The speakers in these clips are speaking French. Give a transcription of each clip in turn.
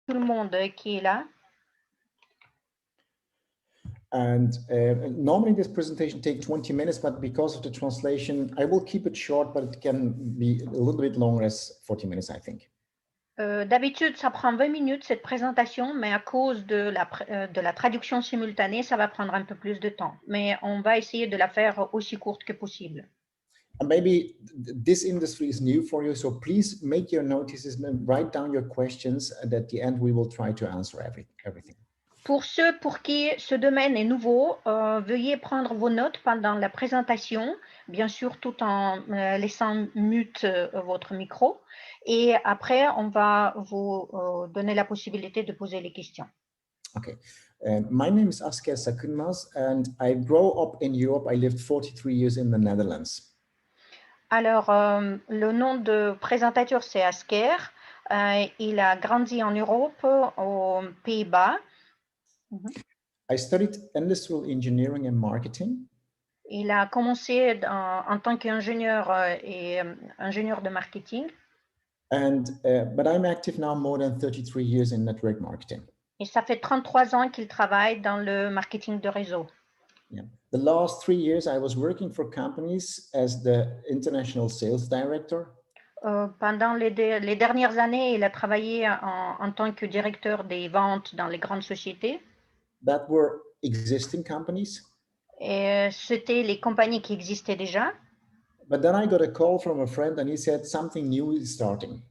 tout le monde qui est là. And normally this presentation takes 20 minutes, but because of the translation, I will keep it short, but it can be a little bit longer as 40 minutes, I think. D'habitude, ça prend 20 minutes cette présentation, mais à cause de la traduction simultanée, ça va prendre un peu plus de temps. Mais on va essayer de la faire aussi courte que possible. And maybe this industry is new for you, so please make your notices and write down your questions, and at the end we will try to answer everything. Pour ceux pour qui ce domaine est nouveau, veuillez prendre vos notes pendant la présentation, bien sûr tout en laissant mute votre micro. Et après, on va vous donner la possibilité de poser les questions. Okay. My name is Asker Sakınmaz, and I grew up in Europe. I lived 43 years in the Netherlands. Alors, le nom de présentateur, c'est Asker. Il a grandi en Europe, aux Pays-Bas. I studied industrial engineering and marketing. Il a commencé en tant qu'ingénieur et ingénieur de marketing. But I'm active now more than 33 years in network marketing. Et ça fait 33 ans qu'il travaille dans le marketing de réseau. Yeah. The last 3 years, I was working for companies as the international sales director. Pendant les dernières années, il a travaillé en tant que directeur des ventes dans les grandes sociétés. That were existing companies. Et c'était les compagnies qui existaient déjà. But then I got a call from a friend and he said something new is starting.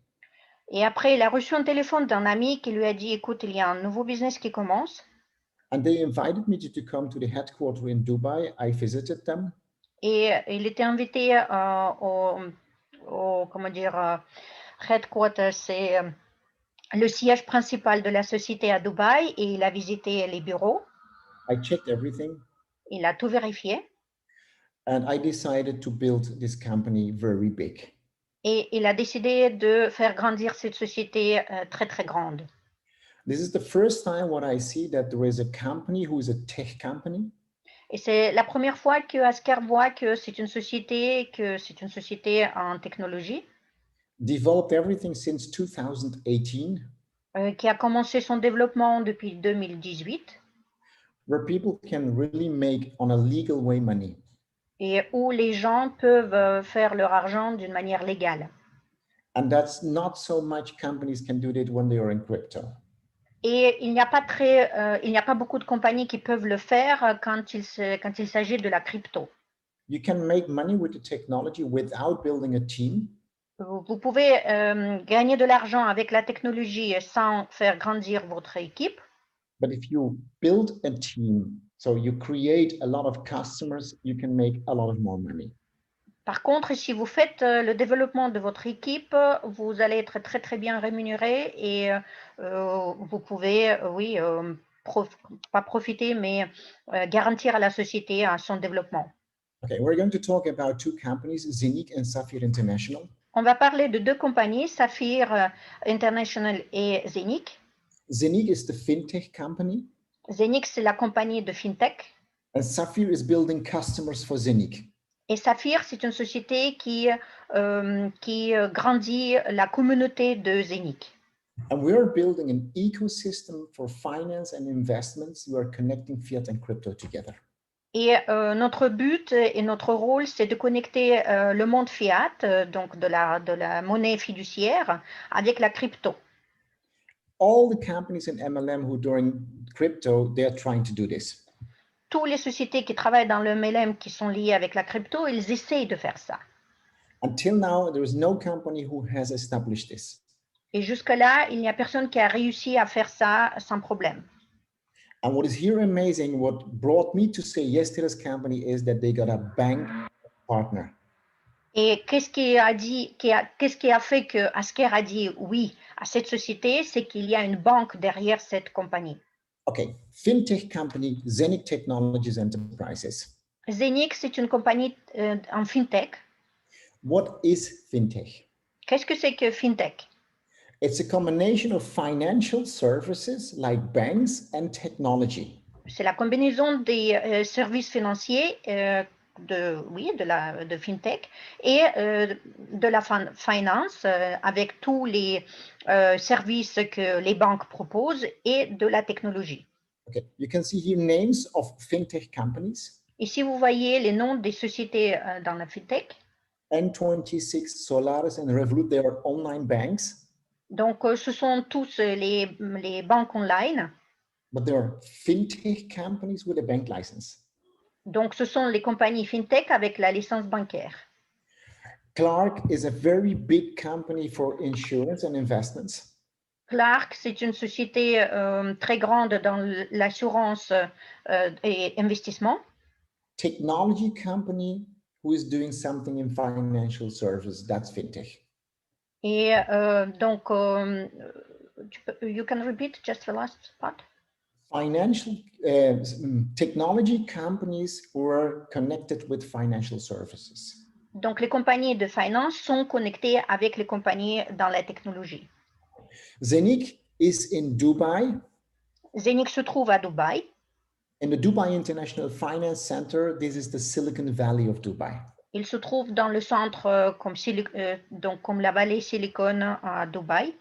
Et après, il a reçu un téléphone d'un ami qui lui a dit, écoute, il y a un nouveau business qui commence. And they invited me to come to the headquarters in Dubai. I visited them. Et il était invité au comment dire, headquarters, c'est le siège principal de la société à Dubaï, et il a visité les bureaux. I checked everything. Il a tout vérifié. And I decided to build this company very big. Et il a décidé de faire grandir cette société très, très grande. This is the first time when I see that there is a company who is a tech company. Et c'est la première fois que Asker voit que c'est une société en technologie. Developed everything since 2018. Qui a commencé son développement depuis 2018. Where people can really make on a legal way money. Et où les gens peuvent faire leur argent d'une manière légale. And that's not so much companies can do that when they are in crypto. Et il n'y a pas beaucoup de compagnies qui peuvent le faire quand il s'agit de la crypto. You can make money with the technology without building a team. Vous pouvez gagner de l'argent avec la technologie sans faire grandir votre équipe. But if you build a team, so you create a lot of customers, you can make a lot of more money. Par contre, si vous faites le développement de votre équipe, vous allez être très, très bien rémunéré, et vous pouvez, pas profiter, mais garantir à la société son développement. Okay, we're going to talk about two companies, Zenix and Saphir International. On va parler de deux compagnies, Saphir International et Zenix. Zenix is the fintech company. Zenix, c'est la compagnie de fintech. And Saphir is building customers for Zenix. Et Saphir, c'est une société qui grandit la communauté de Zenix. And we are building an ecosystem for finance and investments. We are connecting fiat and crypto together. Et notre but et notre rôle, c'est de connecter le monde fiat, donc de la monnaie fiduciaire, avec la crypto. All the companies in MLM who are doing crypto, they are trying to do this. Toutes les sociétés qui travaillent dans le MLM qui sont liées avec la crypto, ils essayent de faire ça. Until now, there is no company who has established this. Et jusque-là, il n'y a personne qui a réussi à faire ça sans problème. And what is here amazing, what brought me to say yes to this company is that they got a bank partner. Et qu'est-ce qui a fait que Asker a dit oui à cette société, c'est qu'il y a une banque derrière cette compagnie. Okay, fintech company, Zenix Technologies Enterprises. Zenix, c'est une compagnie en fintech. What is fintech? Qu'est-ce que c'est que fintech? It's a combination of financial services like banks and technology. C'est la combinaison des services financiers de fintech et de la finance avec tous les services que les banques proposent et de la technologie. Okay, you can see here names of fintech companies. Ici, vous voyez les noms des sociétés dans la fintech. N26, Solaris, and Revolut, they are online banks. Donc, ce sont tous les banques online. But there are fintech companies with a bank license. Donc, ce sont les compagnies fintech avec la licence bancaire. Clark is a very big company for insurance and investments. Clark, c'est une société très grande dans l'assurance et investissement. Technology company who is doing something in financial services, that's fintech. Et donc, you can repeat just the last part? Financial technology companies who are connected with financial services. Donc, les compagnies de finance sont connectées avec les compagnies dans la technologie. Zenik is in Dubai. Zenik se trouve à Dubaï. In the Dubai International Finance Center, this is the Silicon Valley of Dubai. Il se trouve dans le centre comme la vallée Silicon à Dubaï.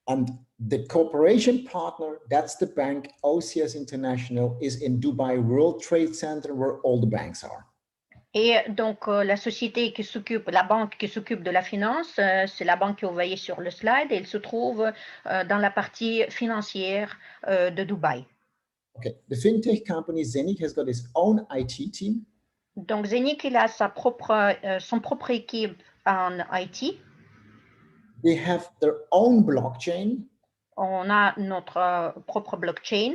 And the cooperation partner, that's the bank OCS International, is in Dubai World Trade Center where all the banks are. Et donc, la société qui s'occupe, la banque qui s'occupe de la finance, c'est la banque que vous voyez sur le slide, et elle se trouve dans la partie financière de Dubaï. Okay, the fintech company Zenik has got its own IT team. Donc, Zenik, il a son propre équipe en IT. They have their own blockchain. On a notre propre blockchain.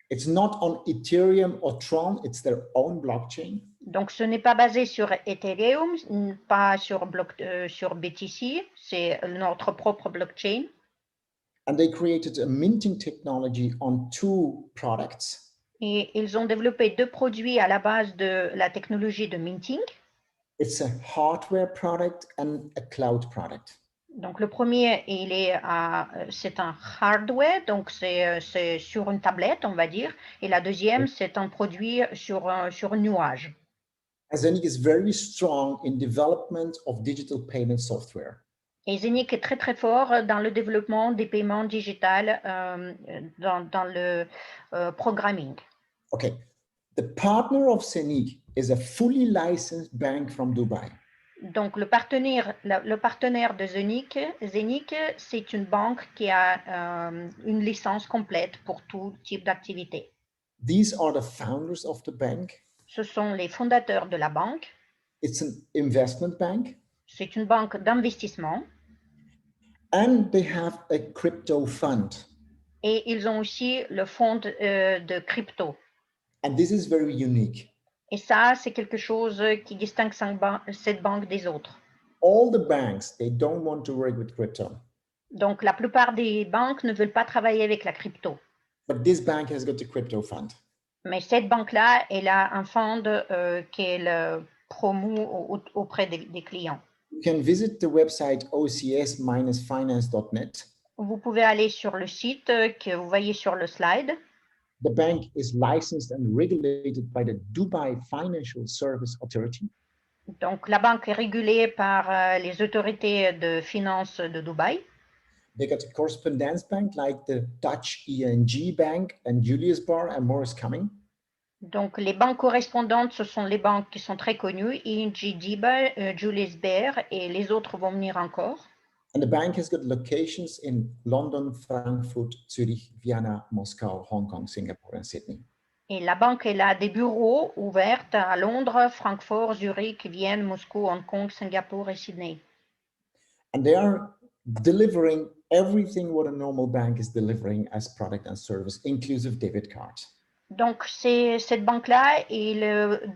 It's not on Ethereum or Tron, it's their own blockchain. Donc, ce n'est pas basé sur Ethereum, pas sur BTC, c'est notre propre blockchain. And they created a minting technology on 2 products. Et ils ont développé 2 produits à la base de la technologie de minting. It's a hardware product and a cloud product. Donc, le premier, c'est un hardware, donc c'est sur une tablette, on va dire. Et la deuxième, c'est un produit sur un nuage. Zenik is very strong in development of digital payment software. Et Zenik est très, très fort dans le développement des paiements digitales dans le programming. Okay, the partner of Zenik is a fully licensed bank from Dubai. Donc, le partenaire de Zenik, c'est une banque qui a une licence complète pour tout type d'activité. These are the founders of the bank. Ce sont les fondateurs de la banque. It's an investment bank. C'est une banque d'investissement. And they have a crypto fund. Et ils ont aussi le fonds de crypto. And this is very unique. Et ça, c'est quelque chose qui distingue cette banque des autres. All the banks, they don't want to work with crypto. Donc, la plupart des banques ne veulent pas travailler avec la crypto. But this bank has got a crypto fund. Mais cette banque-là, elle a un fonds qu'elle promeut auprès des clients. You can visit the website ocs-finance.net. Vous pouvez aller sur le site que vous voyez sur le slide. The bank is licensed and regulated by the Dubai Financial Service Authority. Donc, la banque est régulée par les autorités de finances de Dubaï. They got a correspondence bank like the Dutch ING Bank and Julius Baer, and more is coming. Donc, les banques correspondantes, ce sont les banques qui sont très connues, ING DiBa, Julius Baer, et les autres vont venir encore. And the bank has got locations in London, Frankfurt, Zurich, Vienna, Moscow, Hong Kong, Singapore, and Sydney. Et la banque, elle a des bureaux ouverts à Londres, Francfort, Zurich, Vienne, Moscou, Hong Kong, Singapour et Sydney. And they are delivering everything what a normal bank is delivering as product and service, inclusive debit cards. Donc, cette banque-là, il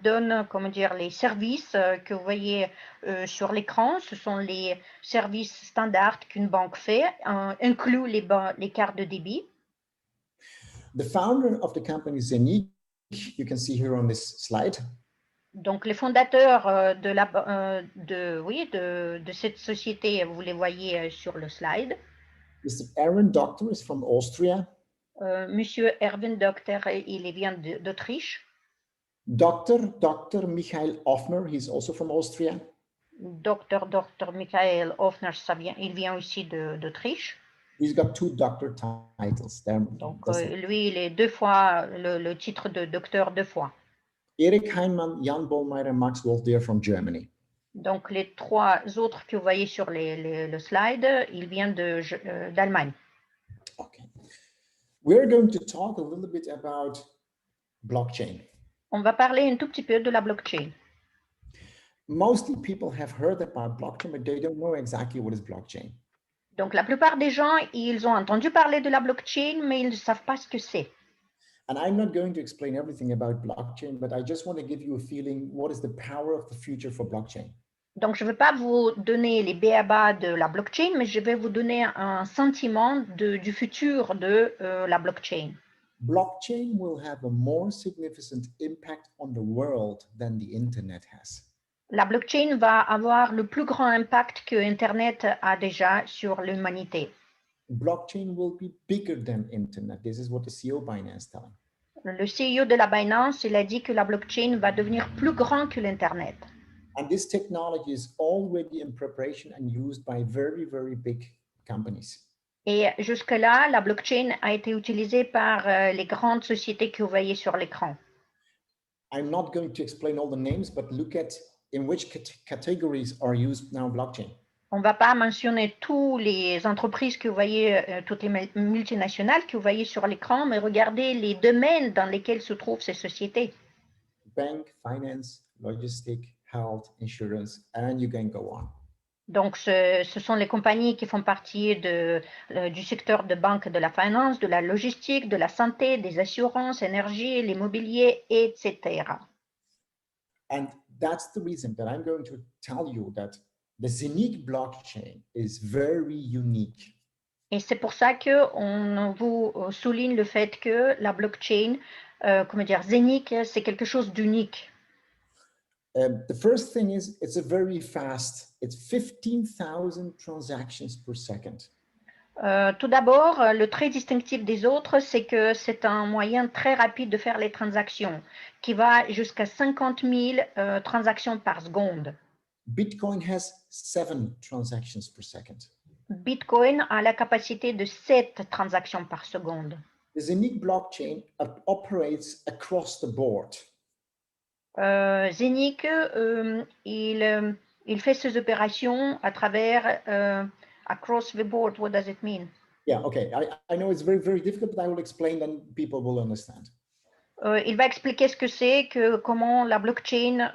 donne, comment dire, les services que vous voyez sur l'écran. Ce sont les services standards qu'une banque fait, inclut les cartes de débit. The founder of the company Zenik, you can see here on this slide. Donc, les fondateurs de cette société, vous les voyez sur le slide. Mr. Aaron Doctor is from Austria. Monsieur Erwin Doctor, il vient d'Autriche. Dr. Michael Offner, he's also from Austria. Dr Michael Hofner, il vient aussi d'Autriche. He's got 2 doctor titles. Donc, lui, il est 2 fois le titre de docteur 2 fois. Erich Heinemann, Jan Bollmeier, and Max Wolf, they are from Germany. Donc, les 3 autres que vous voyez sur le slide, ils viennent d'Allemagne. Okay. We're going to talk a little bit about blockchain. On va parler un tout petit peu de la blockchain. Mostly people have heard about blockchain, but they don't know exactly what is blockchain. Donc, la plupart des gens, ils ont entendu parler de la blockchain, mais ils ne savent pas ce que c'est. And I'm not going to explain everything about blockchain, but I just want to give you a feeling what is the power of the future for blockchain. Donc, je ne veux pas vous donner les b.a.-ba de la blockchain, mais je vais vous donner un sentiment du futur de la blockchain. Blockchain will have a more significant impact on the world than the internet has. La blockchain va avoir le plus grand impact que Internet a déjà sur l'humanité. Blockchain will be bigger than internet. This is what the CEO Binance is telling. Le CEO de la Binance, il a dit que la blockchain va devenir plus grand que l'Internet. And this technology is already in preparation and used by very, very big companies. Et jusque-là, la blockchain a été utilisée par les grandes sociétés que vous voyez sur l'écran. I'm not going to explain all the names, but look at in which categories are used now blockchain. On ne va pas mentionner toutes les entreprises que vous voyez, toutes les multinationales que vous voyez sur l'écran, mais regardez les domaines dans lesquels se trouvent ces sociétés. Bank, finance, logistic, health, insurance, and you can go on. Donc, ce sont les compagnies qui font partie du secteur de banque, de la finance, de la logistique, de la santé, des assurances, énergie, l'immobilier, etc. And that's the reason that I'm going to tell you that the Zenic blockchain is very unique. Et c'est pour ça qu'on vous souligne le fait que la blockchain, Zenic, c'est quelque chose d'unique. The first thing is it's a very fast, it's 15,000 transactions per second. Tout d'abord, le trait distinctif des autres, c'est que c'est un moyen très rapide de faire les transactions, qui va jusqu'à 50 000 transactions par seconde. Bitcoin has 7 transactions per second. Bitcoin a la capacité de 7 transactions par seconde. The Zenic blockchain operates across the board. Zenic, il fait ses opérations à travers across the board. What does it mean? Yeah, okay. I know it's very, very difficult, but I will explain, then people will understand. Il va expliquer ce que c'est, comment la blockchain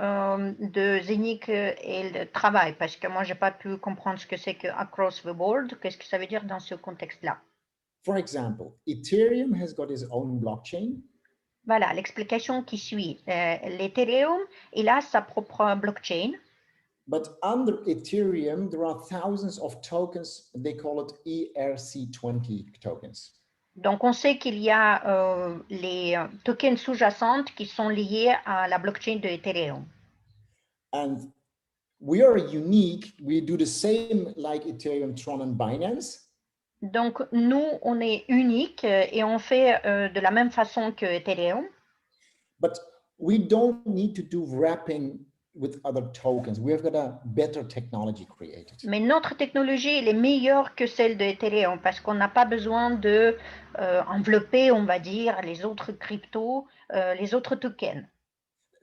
de Zenic elle travaille, parce que moi, je n'ai pas pu comprendre ce que c'est que across the board. Qu'est-ce que ça veut dire dans ce contexte-là? For example, Ethereum has got its own blockchain. Voilà, l'explication qui suit. L'Ethereum, il a sa propre blockchain. But under Ethereum, there are thousands of tokens. They call it ERC20 tokens. Donc, on sait qu'il y a les tokens sous-jacentes qui sont liés à la blockchain de Ethereum. And we are unique. We do the same like Ethereum, Tron, and Binance. Donc, nous, on est unique et on fait de la même façon que Ethereum. But we don't need to do wrapping with other tokens. We have got a better technology created. Mais notre technologie, elle est meilleure que celle de Ethereum parce qu'on n'a pas besoin de envelopper, on va dire, les autres cryptos, les autres tokens.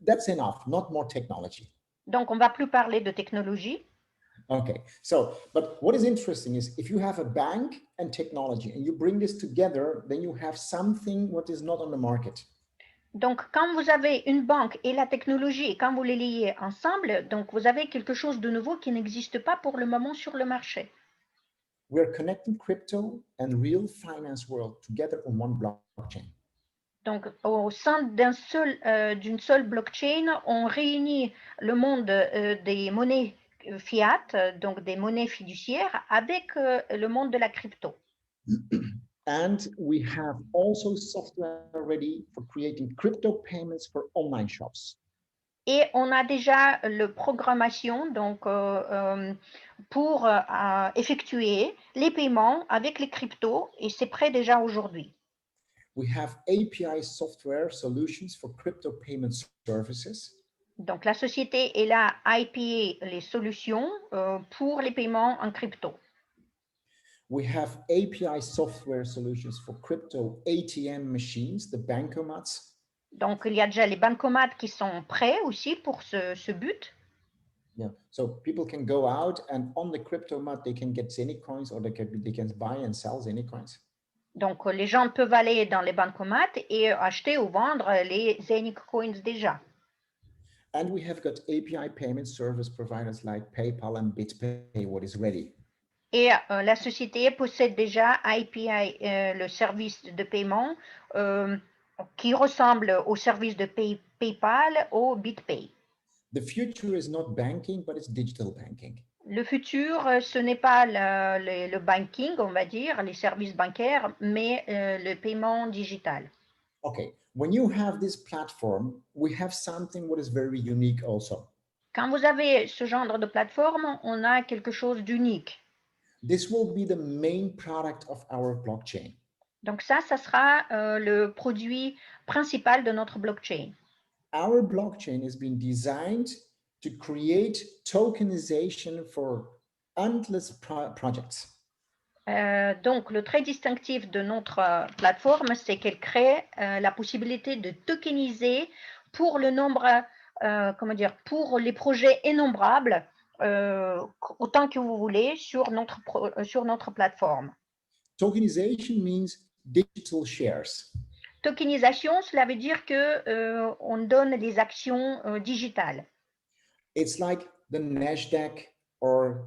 That's enough, not more technology. Donc, on ne va plus parler de technologie. Okay, so, but what is interesting is if you have a bank and technology and you bring this together, then you have something what is not on the market. Donc, quand vous avez une banque et la technologie, et quand vous les liez ensemble, donc vous avez quelque chose de nouveau qui n'existe pas pour le moment sur le marché. We are connecting crypto and real finance world together on one blockchain. Donc, au sein d'une seule blockchain, on réunit le monde des monnaies fiat, donc des monnaies fiduciaires, avec le monde de la crypto. And we have also software ready for creating crypto payments for online shops. Et on a déjà la programmation donc, pour effectuer les paiements avec les cryptos, et c'est prêt déjà aujourd'hui. We have API software solutions for crypto payment services. Donc, la société est là à épier les solutions pour les paiements en crypto. We have API software solutions for crypto ATM machines, the bankomats. Donc, il y a déjà les bancomates qui sont prêts aussi pour ce but. Yeah, so people can go out and on the cryptomat they can get Zeni coins or they can buy and sell Zeni coins. Donc, les gens peuvent aller dans les bancomates et acheter ou vendre les Zenic Coins déjà. And we have got API payment service providers like PayPal and BitPay, what is ready. Et la société possède déjà API, le service de paiement qui ressemble au service de PayPal au BitPay. The future is not banking, but it's digital banking. Le futur, ce n'est pas le banking, on va dire, les services bancaires, mais le paiement digital. Okay, when you have this platform, we have something what is very unique also. Quand vous avez ce genre de plateforme, on a quelque chose d'unique. This will be the main product of our blockchain. Donc ça sera le produit principal de notre blockchain. Our blockchain has been designed to create tokenization for endless projects. Donc, le trait distinctif de notre plateforme, c'est qu'elle crée la possibilité de tokeniser pour le nombre, comment dire, pour les projets innombrables, autant que vous voulez sur notre plateforme. Tokenization means digital shares. Tokenisation, cela veut dire que on donne les actions digitales. It's like the Nasdaq or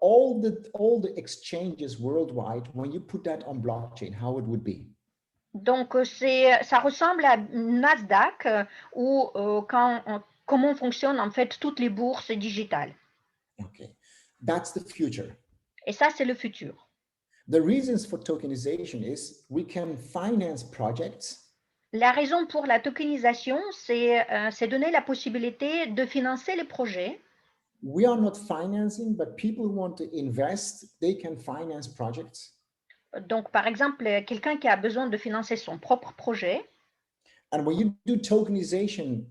all the exchanges worldwide. When you put that on blockchain, how it would be? Donc, ça ressemble à Nasdaq ou comment fonctionnent en fait toutes les bourses digitales. Okay, that's the future. Et ça, c'est le futur. The reasons for tokenization is we can finance projects. La raison pour la tokenisation, c'est donner la possibilité de financer les projets. We are not financing, but people who want to invest, they can finance projects. Donc, par exemple, quelqu'un qui a besoin de financer son propre projet. And when you do tokenization,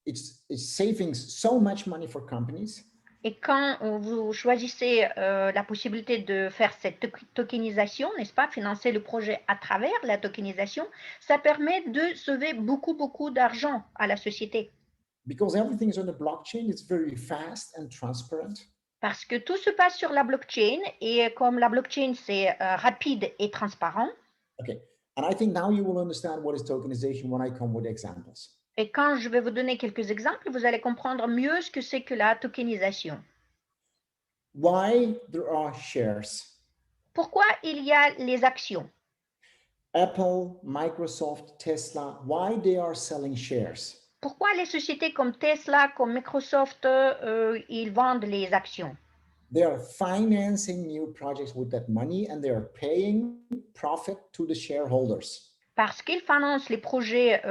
it's saving so much money for companies. Et quand vous choisissez la possibilité de faire cette tokenisation, n'est-ce pas, financer le projet à travers la tokenisation, ça permet de sauver beaucoup d'argent à la société. Because everything is on the blockchain, it's very fast and transparent. Parce que tout se passe sur la blockchain et comme la blockchain, c'est rapide et transparent. Okay, and I think now you will understand what is tokenization when I come with examples. Et quand je vais vous donner quelques exemples, vous allez comprendre mieux ce que c'est que la tokenisation. Why there are shares? Pourquoi il y a les actions? Apple, Microsoft, Tesla, why they are selling shares? Pourquoi les sociétés comme Tesla, comme Microsoft, ils vendent les actions? They are financing new projects with that money and they are paying profit to the shareholders. Parce qu'ils financent les projets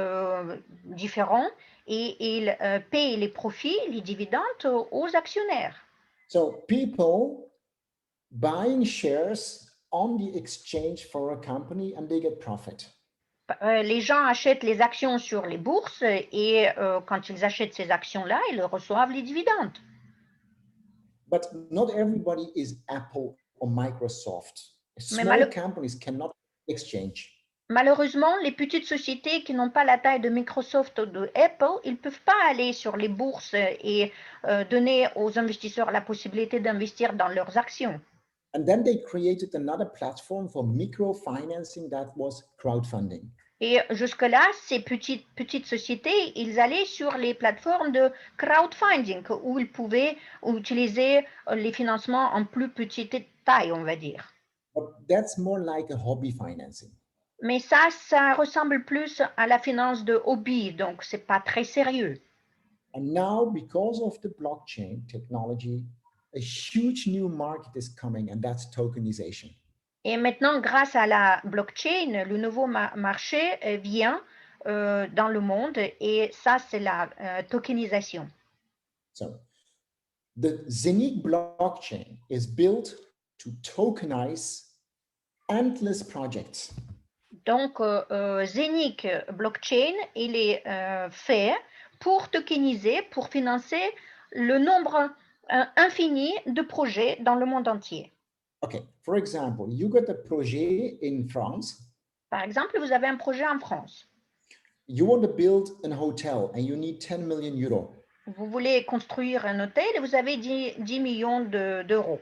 différents et ils payent les profits, les dividendes aux actionnaires. So people buying shares on the exchange for a company and they get profit. Les gens achètent les actions sur les bourses et quand ils achètent ces actions-là, ils reçoivent les dividendes. But not everybody is Apple or Microsoft. Small companies cannot exchange. Malheureusement, les petites sociétés qui n'ont pas la taille de Microsoft ou de Apple, ils ne peuvent pas aller sur les bourses et donner aux investisseurs la possibilité d'investir dans leurs actions. And then they created another platform for microfinancing that was crowdfunding. Et jusque-là, ces petites sociétés, ils allaient sur les plateformes de crowdfunding où ils pouvaient utiliser les financements en plus petite taille, on va dire. But that's more like a hobby financing. Mais ça ressemble plus à la finance de hobby, donc c'est pas très sérieux. And now, because of the blockchain technology, a huge new market is coming, and that's tokenization. Et maintenant, grâce à la blockchain, le nouveau marché vient dans le monde et ça, c'est la tokenisation. So, the Zenic blockchain is built to tokenize endless projects. Donc, Zenic blockchain, il est fait pour tokeniser, pour financer le nombre infini de projets dans le monde entier. Okay, for example, you got a projet in France. Par exemple, vous avez un projet en France. You want to build an hotel and you need 10 million euros. Vous voulez construire un hôtel et vous avez 10 millions d'euros.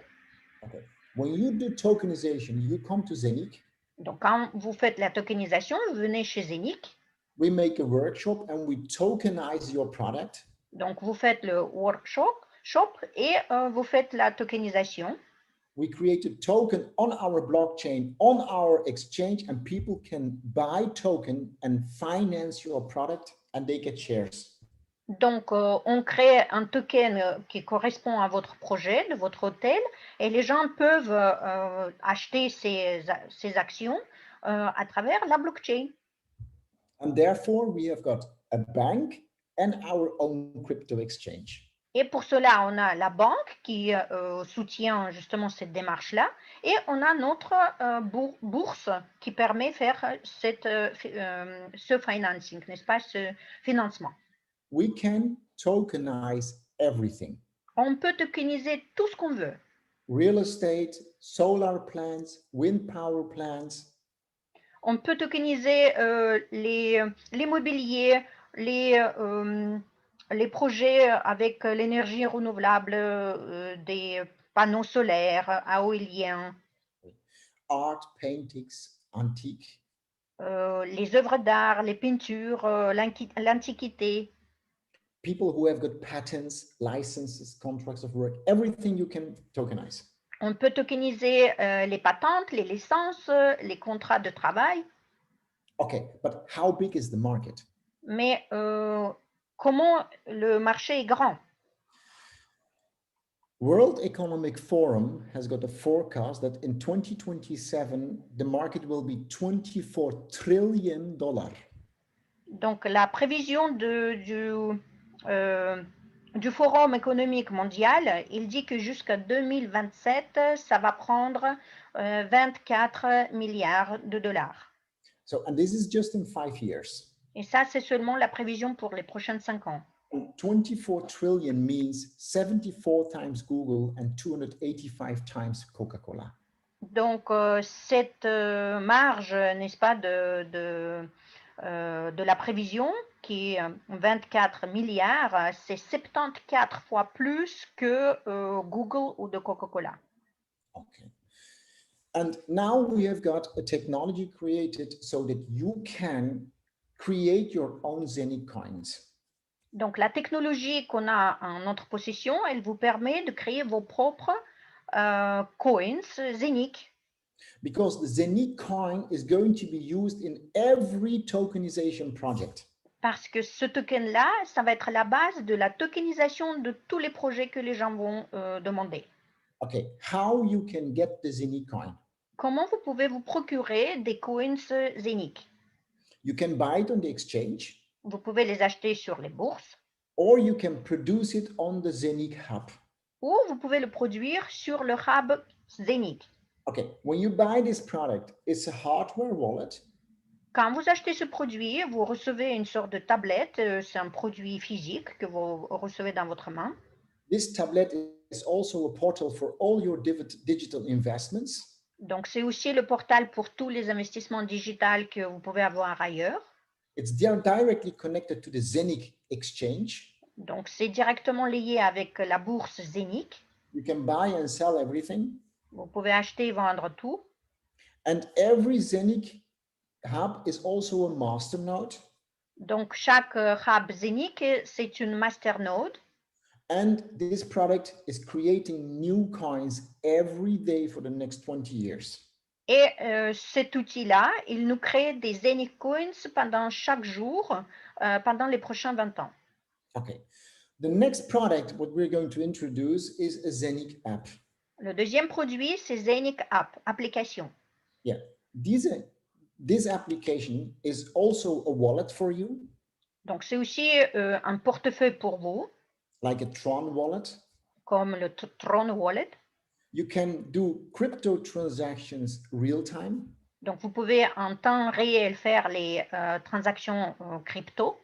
Okay. When you do tokenization, you come to Zenic. Donc, quand vous faites la tokenisation, vous venez chez Zenic. We make a workshop and we tokenize your product. Donc, vous faites le workshop et vous faites la tokenisation. We create a token on our blockchain, on our exchange, and people can buy token and finance your product and they get shares. Donc, on crée un token qui correspond à votre projet, de votre hôtel, et les gens peuvent acheter ces actions à travers la blockchain. And therefore, we have got a bank and our own crypto exchange. Et pour cela, on a la banque qui soutient justement cette démarche-là, et on a notre bourse qui permet de faire ce financing, n'est-ce pas, ce financement. We can tokenize everything. On peut tokeniser tout ce qu'on veut. Real estate, solar plants, wind power plants. On peut tokeniser l'immobilier, les projets avec l'énergie renouvelable, des panneaux solaires, éoliens, Art, paintings, antique. les œuvres d'art, les peintures, l'antiquité. People who have got patents, licenses, contracts of work, everything you can tokenize. On peut tokeniser les patentes, les licences, les contrats de travail. Okay, but how big is the market? Mais comment le marché est grand? World Economic Forum has got a forecast that in 2027, the market will be $24 trillion. Donc, la prévision du Forum économique mondial, il dit que jusqu'à 2027, ça va prendre 24 milliards de dollars. So, and this is just in 5 years. Et ça, c'est seulement la prévision pour les prochaines 5 ans. 24 trillion means 74 times Google and 285 times Coca-Cola. Donc, cette marge, n'est-ce pas, de la prévision, qui est 24 milliards, c'est 74 fois plus que Google ou de Coca-Cola. Okay. And now we have got a technology created so that you can create your own Zenic coins. Donc, la technologie qu'on a en notre possession, elle vous permet de créer vos propres coins Zenic. Because the Zenic coin is going to be used in every tokenization project. Parce que ce token-là, ça va être la base de la tokenisation de tous les projets que les gens vont demander. Okay, how you can get the Zenic coin? Comment vous pouvez vous procurer des coins Zenic? You can buy it on the exchange. Vous pouvez les acheter sur les bourses. Or you can produce it on the Zenic hub. Ou vous pouvez le produire sur le hub Zenic. Okay, when you buy this product, it's a hardware wallet. Quand vous achetez ce produit, vous recevez une sorte de tablette. C'est un produit physique que vous recevez dans votre main. This tablet is also a portal for all your digital investments. Donc, c'est aussi le portal pour tous les investissements digitaux que vous pouvez avoir ailleurs. It's directly connected to the Zenic exchange. Donc, c'est directement lié avec la bourse Zenic. You can buy and sell everything. Vous pouvez acheter et vendre tout. And every Zenic hub is also a masternode. Donc, chaque hub Zenic, c'est une masternode. And this product is creating new coins every day for the next 20 years. Et cet outil-là, il nous crée des Zenic coins pendant chaque jour, pendant les prochains 20 ans. Okay. The next product, what we're going to introduce is a Zenic app. Le deuxième produit, c'est Zenic App, application. Yeah. This application is also a wallet for you. Donc, c'est aussi un portefeuille pour vous. Like a Tron wallet. Comme le Tron Wallet. You can do crypto transactions real time. Donc, vous pouvez en temps réel faire les transactions crypto.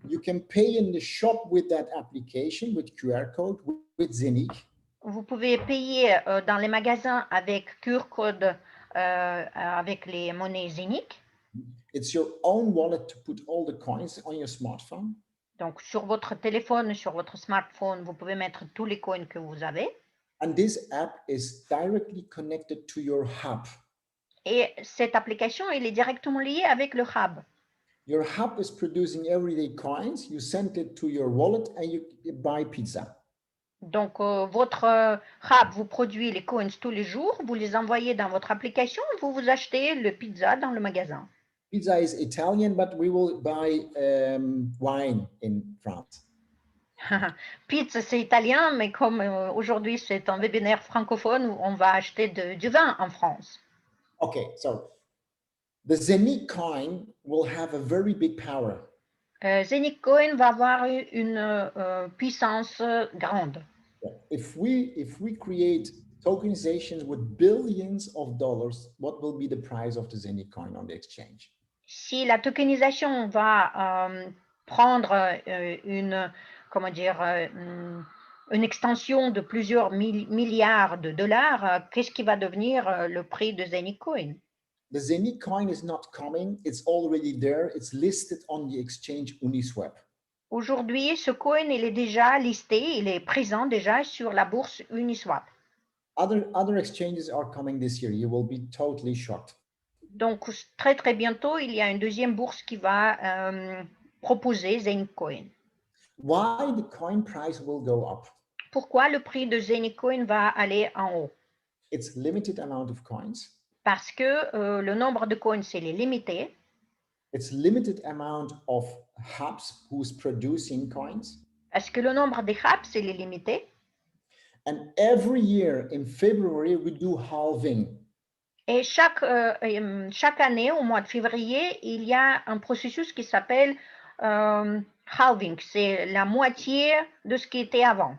You can pay in the shop with that application, with QR code, with Zenic. Vous pouvez payer dans les magasins avec QR code, avec les monnaies Zenic. It's your own wallet to put all the coins on your smartphone. Donc, sur votre téléphone, sur votre smartphone, vous pouvez mettre tous les coins que vous avez. And this app is directly connected to your hub. Et cette application, elle est directement liée avec le hub. Your hub is producing everyday coins. You send it to your wallet and you buy pizza. Donc, votre hub vous produit les coins tous les jours, vous les envoyez dans votre application, vous achetez le pizza dans le magasin. Pizza is Italian, but we will buy wine in France. Pizza, c'est italien, mais comme aujourd'hui c'est un webinaire francophone, on va acheter du vin en France. Okay, so the Zenic coin will have a very big power. Zenic Coin va avoir une puissance grande. If we create tokenizations with billions of dollars, what will be the price of the Zenic coin on the exchange? Si la tokenisation va prendre comment dire, une extension de plusieurs milliards de dollars, qu'est-ce qui va devenir le prix de Zenic Coin? The Zenic coin is not coming, it's already there, it's listed on the exchange Uniswap. Aujourd'hui, ce coin, il est déjà listé, il est présent déjà sur la bourse Uniswap. Other exchanges are coming this year, you will be totally shocked. Donc, très, très bientôt, il y a une deuxième bourse qui va proposer Zenic Coin. Why the coin price will go up? Pourquoi le prix de Zenic Coin va aller en haut? It's limited amount of coins. Parce que le nombre de coins, il est limité. It's limited amount of hubs who's producing coins. Parce que le nombre des hubs, il est limité. And every year in February, we do halving. Et chaque année, au mois de février, il y a un processus qui s'appelle halving. C'est la moitié de ce qui était avant.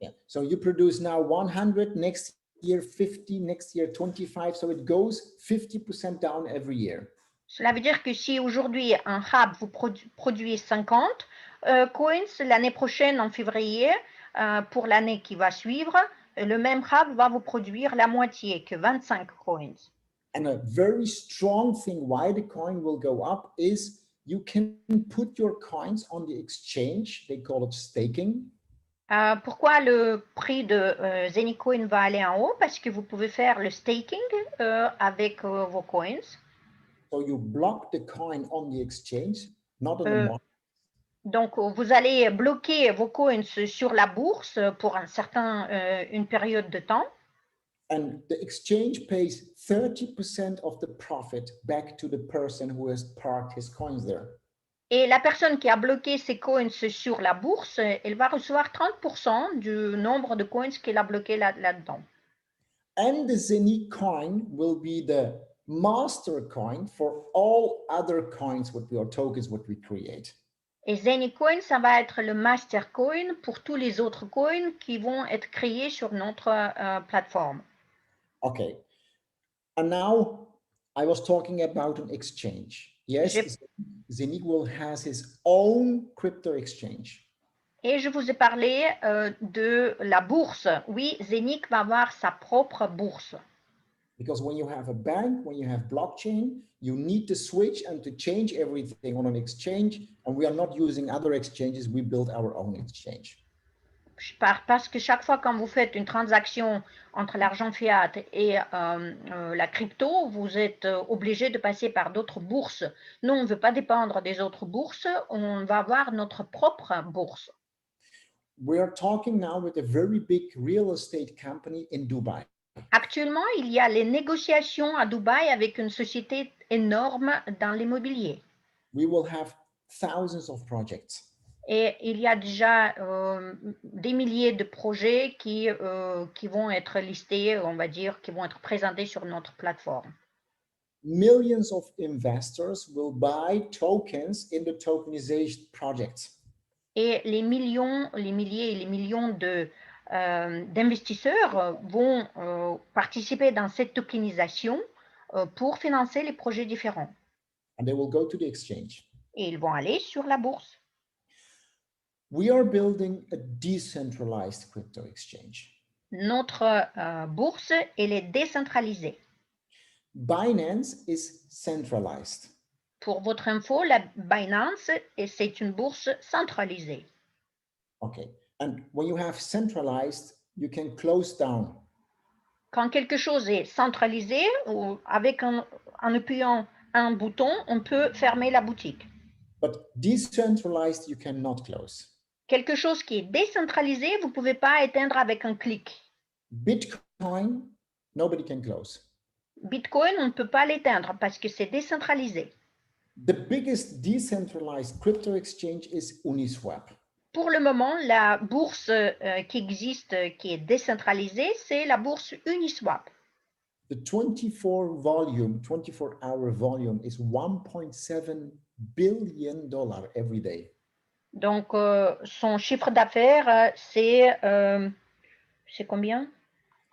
Yeah. So you produce now 100, next year 50, next year 25. So it goes 50% down every year. Cela veut dire que si aujourd'hui un hub vous produit 50 coins, l'année prochaine en février, pour l'année qui va suivre, le même hub va vous produire la moitié, que 25 coins. And a very strong thing why the coin will go up is you can put your coins on the exchange. They call it staking. Pourquoi le prix de Zenic Coin va aller en haut? Parce que vous pouvez faire le staking avec vos coins. So you block the coin on the exchange, not on the market. Donc, vous allez bloquer vos coins sur la bourse pour une période de temps. And the exchange pays 30% of the profit back to the person who has parked his coins there. Et la personne qui a bloqué ses coins sur la bourse, elle va recevoir 30% du nombre de coins qu'elle a bloqué là-dedans. And the Zenic coin will be the master coin for all other coins, tokens, what we create. Et Zenic Coin, ça va être le master coin pour tous les autres coins qui vont être créés sur notre plateforme. Okay. And now I was talking about an exchange. Yes, Zenic will has his own crypto exchange. Et je vous ai parlé de la bourse. Oui, Zenic va avoir sa propre bourse. Because when you have a bank, when you have blockchain, you need to switch and to change everything on an exchange. And we are not using other exchanges. We build our own exchange. Parce que chaque fois quand vous faites une transaction entre l'argent fiat et la crypto, vous êtes obligé de passer par d'autres bourses. Nous, on ne veut pas dépendre des autres bourses. On va avoir notre propre bourse. We are talking now with a very big real estate company in Dubai. Actuellement, il y a les négociations à Dubaï avec une société énorme dans l'immobilier. We will have thousands of projects. Et il y a déjà des milliers de projets qui vont être listés, on va dire, qui vont être présentés sur notre plateforme. Millions of investors will buy tokens in the tokenization projects. Et les milliers et les millions d'investisseurs vont participer dans cette tokenisation pour financer les projets différents. And they will go to the exchange. Et ils vont aller sur la bourse. We are building a decentralized crypto exchange. Notre bourse, elle est décentralisée. Binance is centralized. Pour votre info, la Binance, c'est une bourse centralisée. Okay. And when you have centralized, you can close down. Quand quelque chose est centralisé, ou en appuyant un bouton, on peut fermer la boutique. But decentralized, you cannot close. Quelque chose qui est décentralisé, vous ne pouvez pas éteindre avec un clic. Bitcoin, nobody can close. Bitcoin, on ne peut pas l'éteindre parce que c'est décentralisé. The biggest decentralized crypto exchange is Uniswap. Pour le moment, la bourse qui existe, qui est décentralisée, c'est la bourse Uniswap. The 24-hour volume is $1.7 billion every day. Donc, son chiffre d'affaires, c'est combien?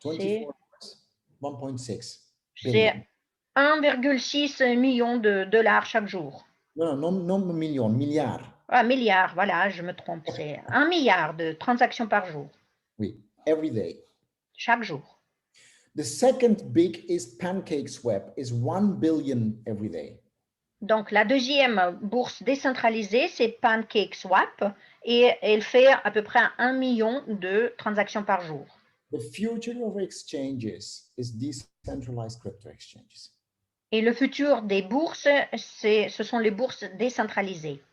24 hours, 1.6 C'est billion. 1,6 million de dollars chaque jour. Non, million, milliard. Ah, milliard, voilà, je me trompe. C'est 1 milliard de transactions par jour. Oui, every day. Chaque jour. The second big is PancakeSwap, is 1 billion every day. Donc, la deuxième bourse décentralisée, c'est PancakeSwap et elle fait à peu près 1 million de transactions par jour. The future of exchanges is decentralized crypto exchanges. Et le futur des bourses, ce sont les bourses décentralisées.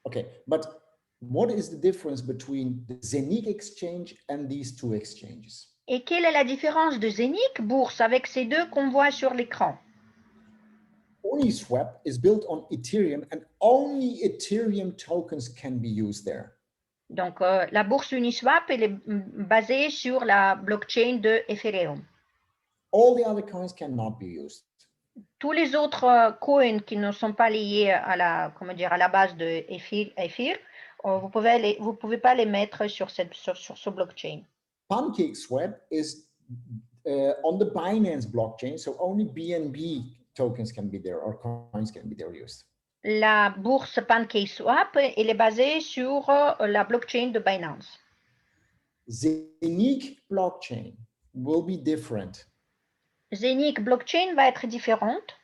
Okay, but what is the difference between the Zenic exchange and these two exchanges? Et quelle est la différence de Zenic bourse avec ces deux qu'on voit sur l'écran? Uniswap is built on Ethereum and only Ethereum tokens can be used there. Donc, la bourse Uniswap, elle est basée sur la blockchain de Ethereum. All the other coins cannot be used. Tous les autres coins qui ne sont pas liés à la, à la base de Ether, vous pouvez pas les mettre sur ce blockchain. PancakeSwap is on the Binance blockchain, so only BNB tokens can be there or coins can be there used. La bourse PancakeSwap, elle est basée sur la blockchain de Binance. Zenic blockchain will be different. Zenic blockchain va être différente.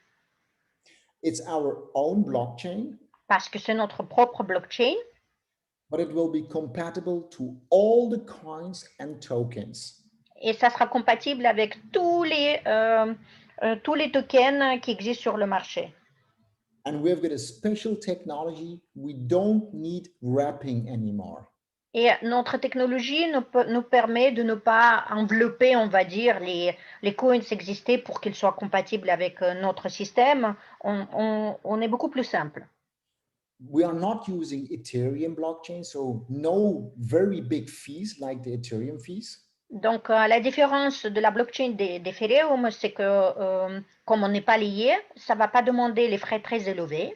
It's our own blockchain. Parce que c'est notre propre blockchain. But it will be compatible to all the coins and tokens. Et ça sera compatible avec tous les tokens qui existent sur le marché. And we've got a special technology. We don't need wrapping anymore. Et notre technologie nous permet de ne pas envelopper, on va dire, les coins existés pour qu'ils soient compatibles avec notre système. On est beaucoup plus simple. We are not using Ethereum blockchain, so no very big fees like the Ethereum fees. Donc, la différence de la blockchain d'Ethereum, c'est que comme on n'est pas lié, ça ne va pas demander les frais très élevés.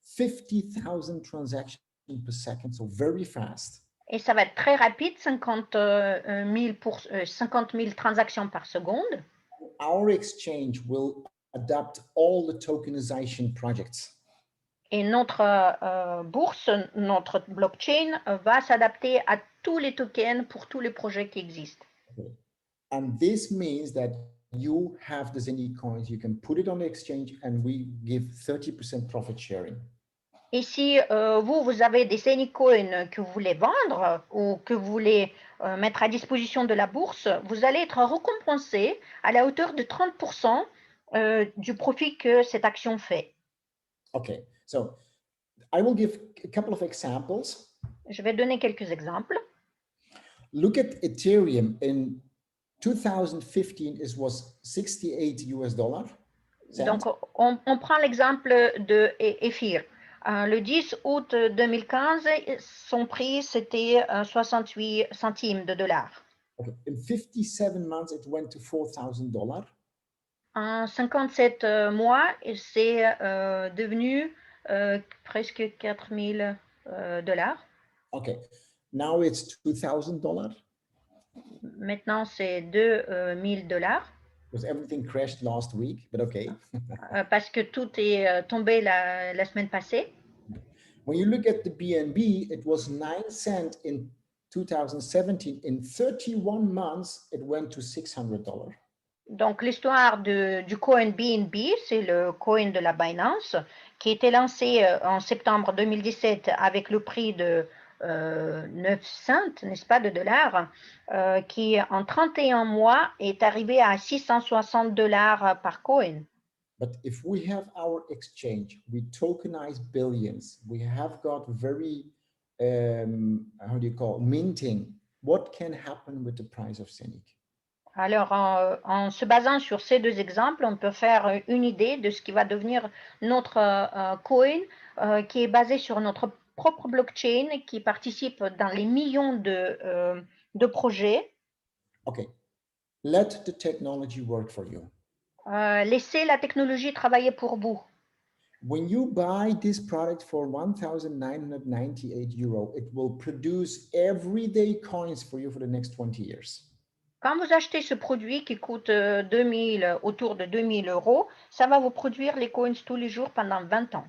50,000 transactions per second, so very fast. Et ça va être très rapide, 50 000 transactions par seconde. Our exchange will adapt all the tokenization projects. Et notre bourse, notre blockchain va s'adapter à tous les tokens pour tous les projets qui existent. Okay. And this means that you have the Zenic coins, you can put it on the exchange and we give 30% profit sharing. Et si vous avez des Zenic coins que vous voulez vendre ou que vous voulez mettre à disposition de la bourse, vous allez être récompensé à la hauteur de 30% du profit que cette action fait. Okay, so I will give a couple of examples. Je vais donner quelques exemples. Look at Ethereum in 2015, it was 68 US dollars. Donc, on prend l'exemple de Ether. Le 10 août 2015, son prix, c'était 68 centimes de dollars. Okay. In 57 months, it went to $4,000. En 57 mois, c'est devenu presque 4000 dollars. Okay, now it's $2,000. Maintenant, c'est 2000 dollars. Because everything crashed last week, but okay. Parce que tout est tombé la semaine passée. When you look at the BNB, it was 9 cents in 2017. In 31 months, it went to $600. Donc, l'histoire du coin BNB, c'est le coin de la Binance, qui a été lancé en septembre 2017 avec le prix de 9 cents, n'est-ce pas, de dollars, qui en 31 mois est arrivé à $660 par coin. But if we have our exchange, we tokenize billions, we have got very, how do you call, minting, what can happen with the price of Scenic? Alors, en se basant sur ces deux exemples, on peut faire une idée de ce qui va devenir notre coin, qui est basé sur notre propre blockchain, qui participe dans les millions de projets. Okay, let the technology work for you. Laissez la technologie travailler pour vous. When you buy this product for 1,998 euro, it will produce everyday coins for you for the next 20 years. Quand vous achetez ce produit qui coûte autour de 2000 €, ça va vous produire les coins tous les jours pendant 20 ans.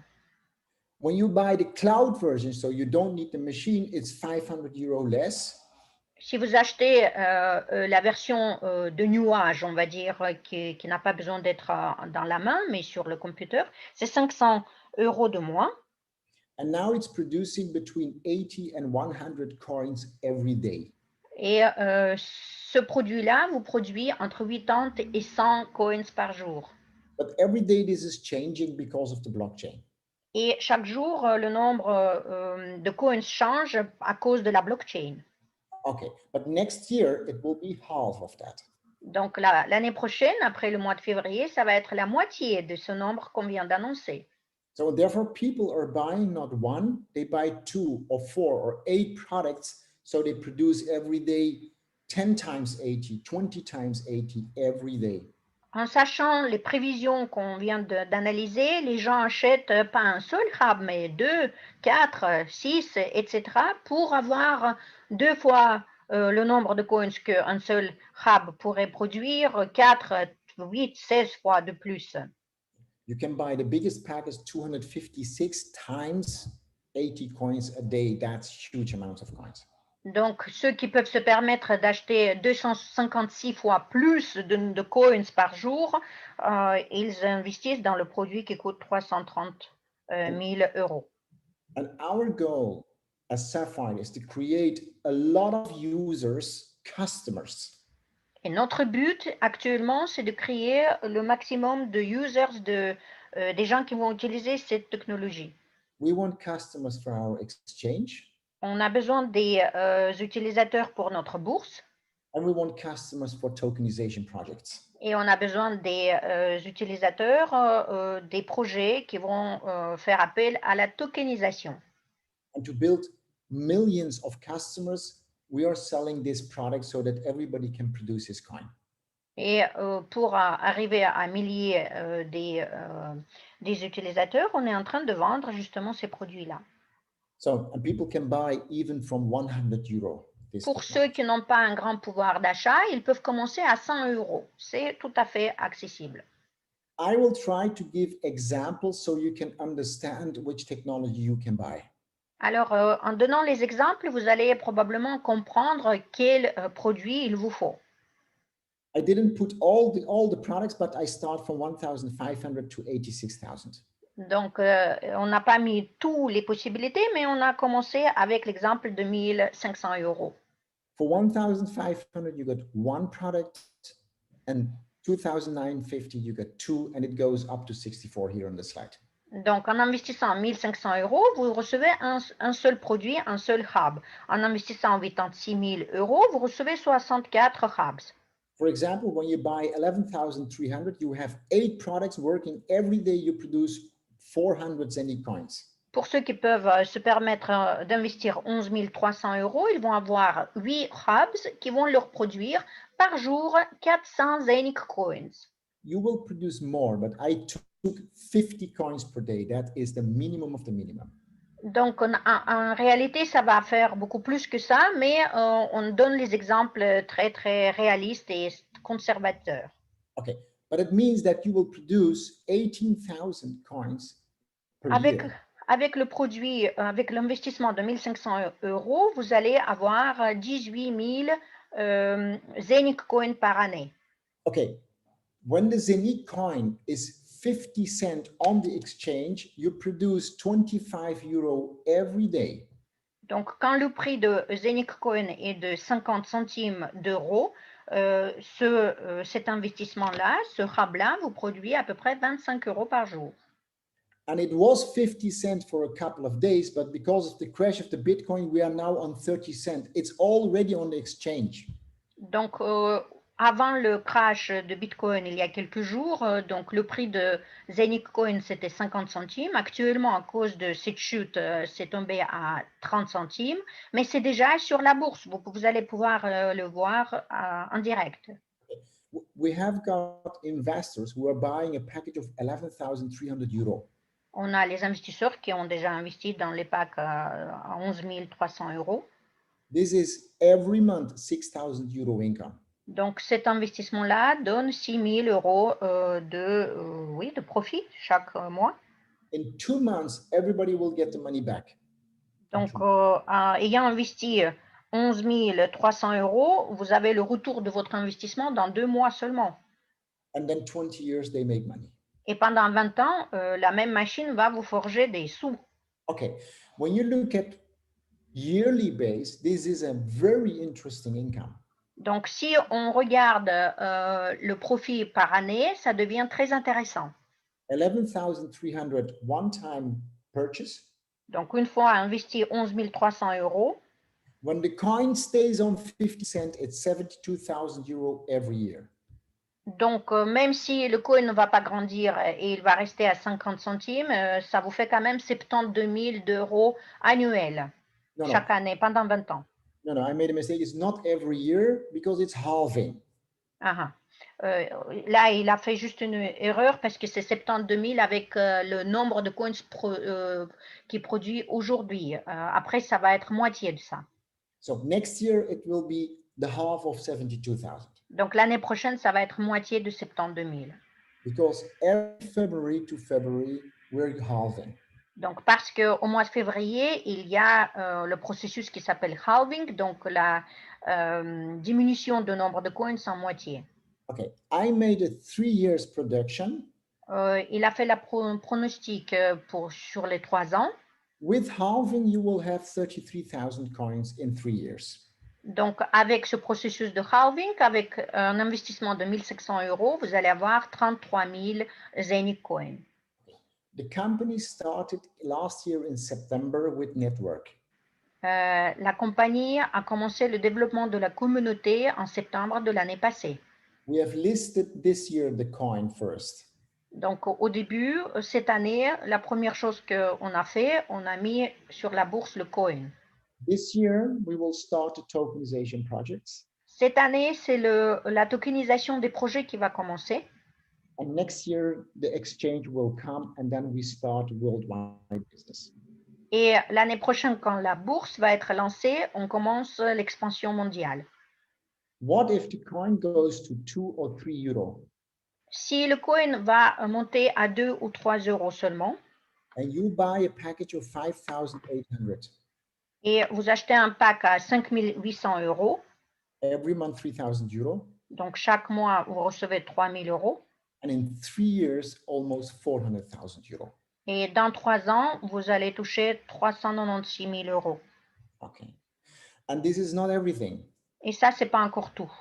When you buy the cloud version, so you don't need the machine, it's 500 euro less. Si vous achetez la version de nuage, on va dire, qui n'a pas besoin d'être dans la main, mais sur le computer, c'est 500 € de moins. And now it's producing between 80 and 100 coins every day. Et ce produit-là vous produit entre 80 et 100 coins par jour. But every day this is changing because of the blockchain. Et chaque jour, le nombre de coins change à cause de la blockchain. Okay, but next year it will be half of that. Donc l'année prochaine, après le mois de février, ça va être la moitié de ce nombre qu'on vient d'annoncer. So therefore, people are buying not one, they buy 2 or 4 or 8 products. So they produce every day 10 times 80, 20 times 80 every day. En sachant les prévisions qu'on vient d'analyser, les gens achètent pas un seul hub, mais 2, 4, 6, etc. pour avoir 2 fois le nombre de coins qu'un seul hub pourrait produire, 4, 8, 16 fois de plus. You can buy the biggest package 256 times 80 coins a day. That's huge amounts of coins. Donc, ceux qui peuvent se permettre d'acheter 256 fois plus de coins par jour, ils investissent dans le produit qui coûte 330 000 €. And our goal as Sapphire is to create a lot of users, customers. Et notre but actuellement, c'est de créer le maximum de users, des gens qui vont utiliser cette technologie. We want customers for our exchange. On a besoin des utilisateurs pour notre bourse. And we want customers for tokenization projects. Et on a besoin des utilisateurs des projets qui vont faire appel à la tokenisation. And to build millions of customers, we are selling this product so that everybody can produce his coin. Et pour arriver à milliers des utilisateurs, on est en train de vendre justement ces produits-là. So, and people can buy even from 100 euro. Pour ceux qui n'ont pas un grand pouvoir d'achat, ils peuvent commencer à 100 €. C'est tout à fait accessible. I will try to give examples so you can understand which technology you can buy. Alors, en donnant les exemples, vous allez probablement comprendre quel produit il vous faut. I didn't put all the products, but I start from 1,500 to 86,000. Donc, on n'a pas mis toutes les possibilités, mais on a commencé avec l'exemple de 1500 €. For 1,500, you got one product, and 2,950, you got two, and it goes up to 64 here on the slide. Donc, en investissant 1500 €, vous recevez un seul produit, un seul hub. En investissant 86 000 €, vous recevez 64 hubs. For example, when you buy 11,300, you have 8 products working every day. You produce 400 Scenic coins. Pour ceux qui peuvent se permettre d'investir 11 300 €, ils vont avoir 8 hubs qui vont leur produire par jour 400 Scenic coins. You will produce more, but I took 50 coins per day. That is the minimum of the minimum. Donc, en réalité, ça va faire beaucoup plus que ça, mais on donne les exemples très, très réalistes et conservateurs. Okay, but it means that you will produce 18,000 coins per year. avec le produit, avec l'investissement de 1500 euros, vous allez avoir 18 000 Zenic coins par année. Okay, when the Zenic coin is 50 cents on the exchange, you produce 25 euro every day. Donc, quand le prix de Zenic coin est de 50 centimes d'euros, cet investissement-là, ce RAB-là, vous produit à peu près 25 euros par jour. And it was 50 cents for a couple of days, but because of the crash of the Bitcoin, we are now on 30 cents. It's already on the exchange. Donc, avant le crash de Bitcoin il y a quelques jours, donc le prix de Zenic Coin c'était 50 centimes. Actuellement, à cause de cette chute, c'est tombé à 30 centimes, mais c'est déjà sur la bourse. Vous allez pouvoir le voir en direct. We have got investors who are buying a package of 11,300 euros. On a les investisseurs qui ont déjà investi dans les packs à 11 300 euros. This is every month 6,000 euro income. Donc, cet investissement-là donne 6 000 euros de profit chaque mois. In 2 months, everybody will get the money back. Donc, ayant investi 11 300 euros, vous avez le retour de votre investissement dans 2 mois seulement. And then 20 years, they make money. Et pendant 20 ans, la même machine va vous forger des sous. Okay, when you look at yearly base, this is a very interesting income. Donc, si on regarde le profit par année, ça devient très intéressant. 11,300 one-time purchase. Donc, une fois investi 11 300 euros, when the coin stays on 50 cents, it's 72,000 euro every year. Donc, même si le coin ne va pas grandir et il va rester à 50 centimes, ça vous fait quand même 72 000 d'euros annuels chaque année pendant 20 ans. No, I made a mistake. It's not every year because it's halving. Là, il a fait juste une erreur parce que c'est 72 000 avec le nombre de coins qu'il produit aujourd'hui. Après, ça va être moitié de ça. So next year, it will be the half of 72,000. Donc, l'année prochaine, ça va être moitié de 72 000. Because every February to February, we're halving. Donc, parce qu'au mois de février, il y a le processus qui s'appelle halving, donc la diminution du nombre de coins en moitié. Okay, I made a 3 years production. Il a fait la pronostic sur les 3 ans. With halving, you will have 33,000 coins in 3 years. Donc, avec ce processus de halving, avec un investissement de 1500 euros, vous allez avoir 33 000 Zenic coins. The company started last year in September with Network. La compagnie a commencé le développement de la communauté en septembre de l'année passée. We have listed this year the coin first. Donc, au début, cette année, la première chose qu'on a fait, on a mis sur la bourse le coin. This year, we will start the tokenization projects. Cette année, c'est la tokenisation des projets qui va commencer. And next year, the exchange will come and then we start worldwide business. Et l'année prochaine, quand la bourse va être lancée, on commence l'expansion mondiale. What if the coin goes to 2 or 3 euros? Si le coin va monter à 2 ou 3 euros seulement, and you buy a package of 5,800, et vous achetez un pack à 5 800 euros, every month 3,000 euros, donc chaque mois, vous recevez 3 000 euros, and in 3 years, almost 400,000 euros. Et dans 3 ans, vous allez toucher 396 000 euros. Okay. And this is not everything. Et ça, c'est pas encore tout.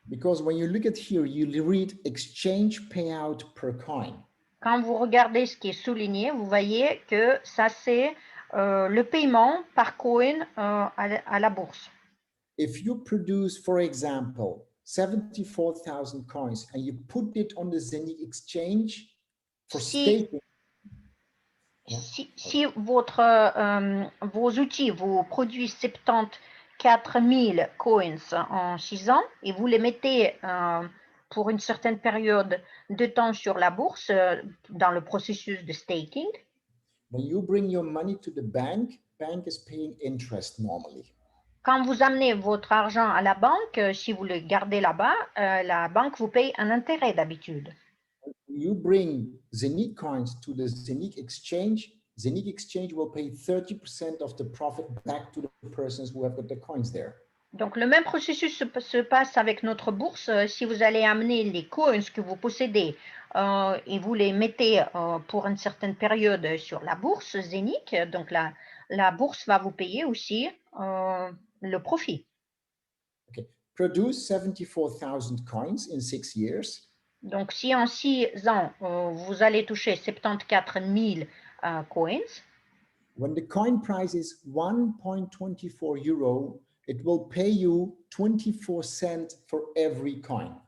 Because when you look at here, you read exchange payout per coin. Quand vous regardez ce qui est souligné, vous voyez que ça, c'est le paiement par coin à la bourse. If you produce, for example, 74,000 coins and you put it on the Zenic exchange for staking. Si vos outils vous produisent 74 000 coins en 6 ans et vous les mettez pour une certaine période de temps sur la bourse dans le processus de staking, when you bring your money to the bank is paying interest normally. Quand vous amenez votre argent à la banque, si vous le gardez là-bas, la banque vous paye un intérêt d'habitude. You bring Zenic coins to the Zenic exchange, Zenic Exchange will pay 30% of the profit back to the persons who have got the coins there. Donc, le même processus se passe avec notre bourse. Si vous allez amener les coins que vous possédez et vous les mettez pour une certaine période sur la bourse Zenic, donc la bourse va vous payer aussi le profit. Okay. Produce 74,000 coins in 6 years. Donc, si en 6 ans, vous allez toucher 74 000 coins, when the coin price is 1.24 euro, it will pay you 24 cents for every coin.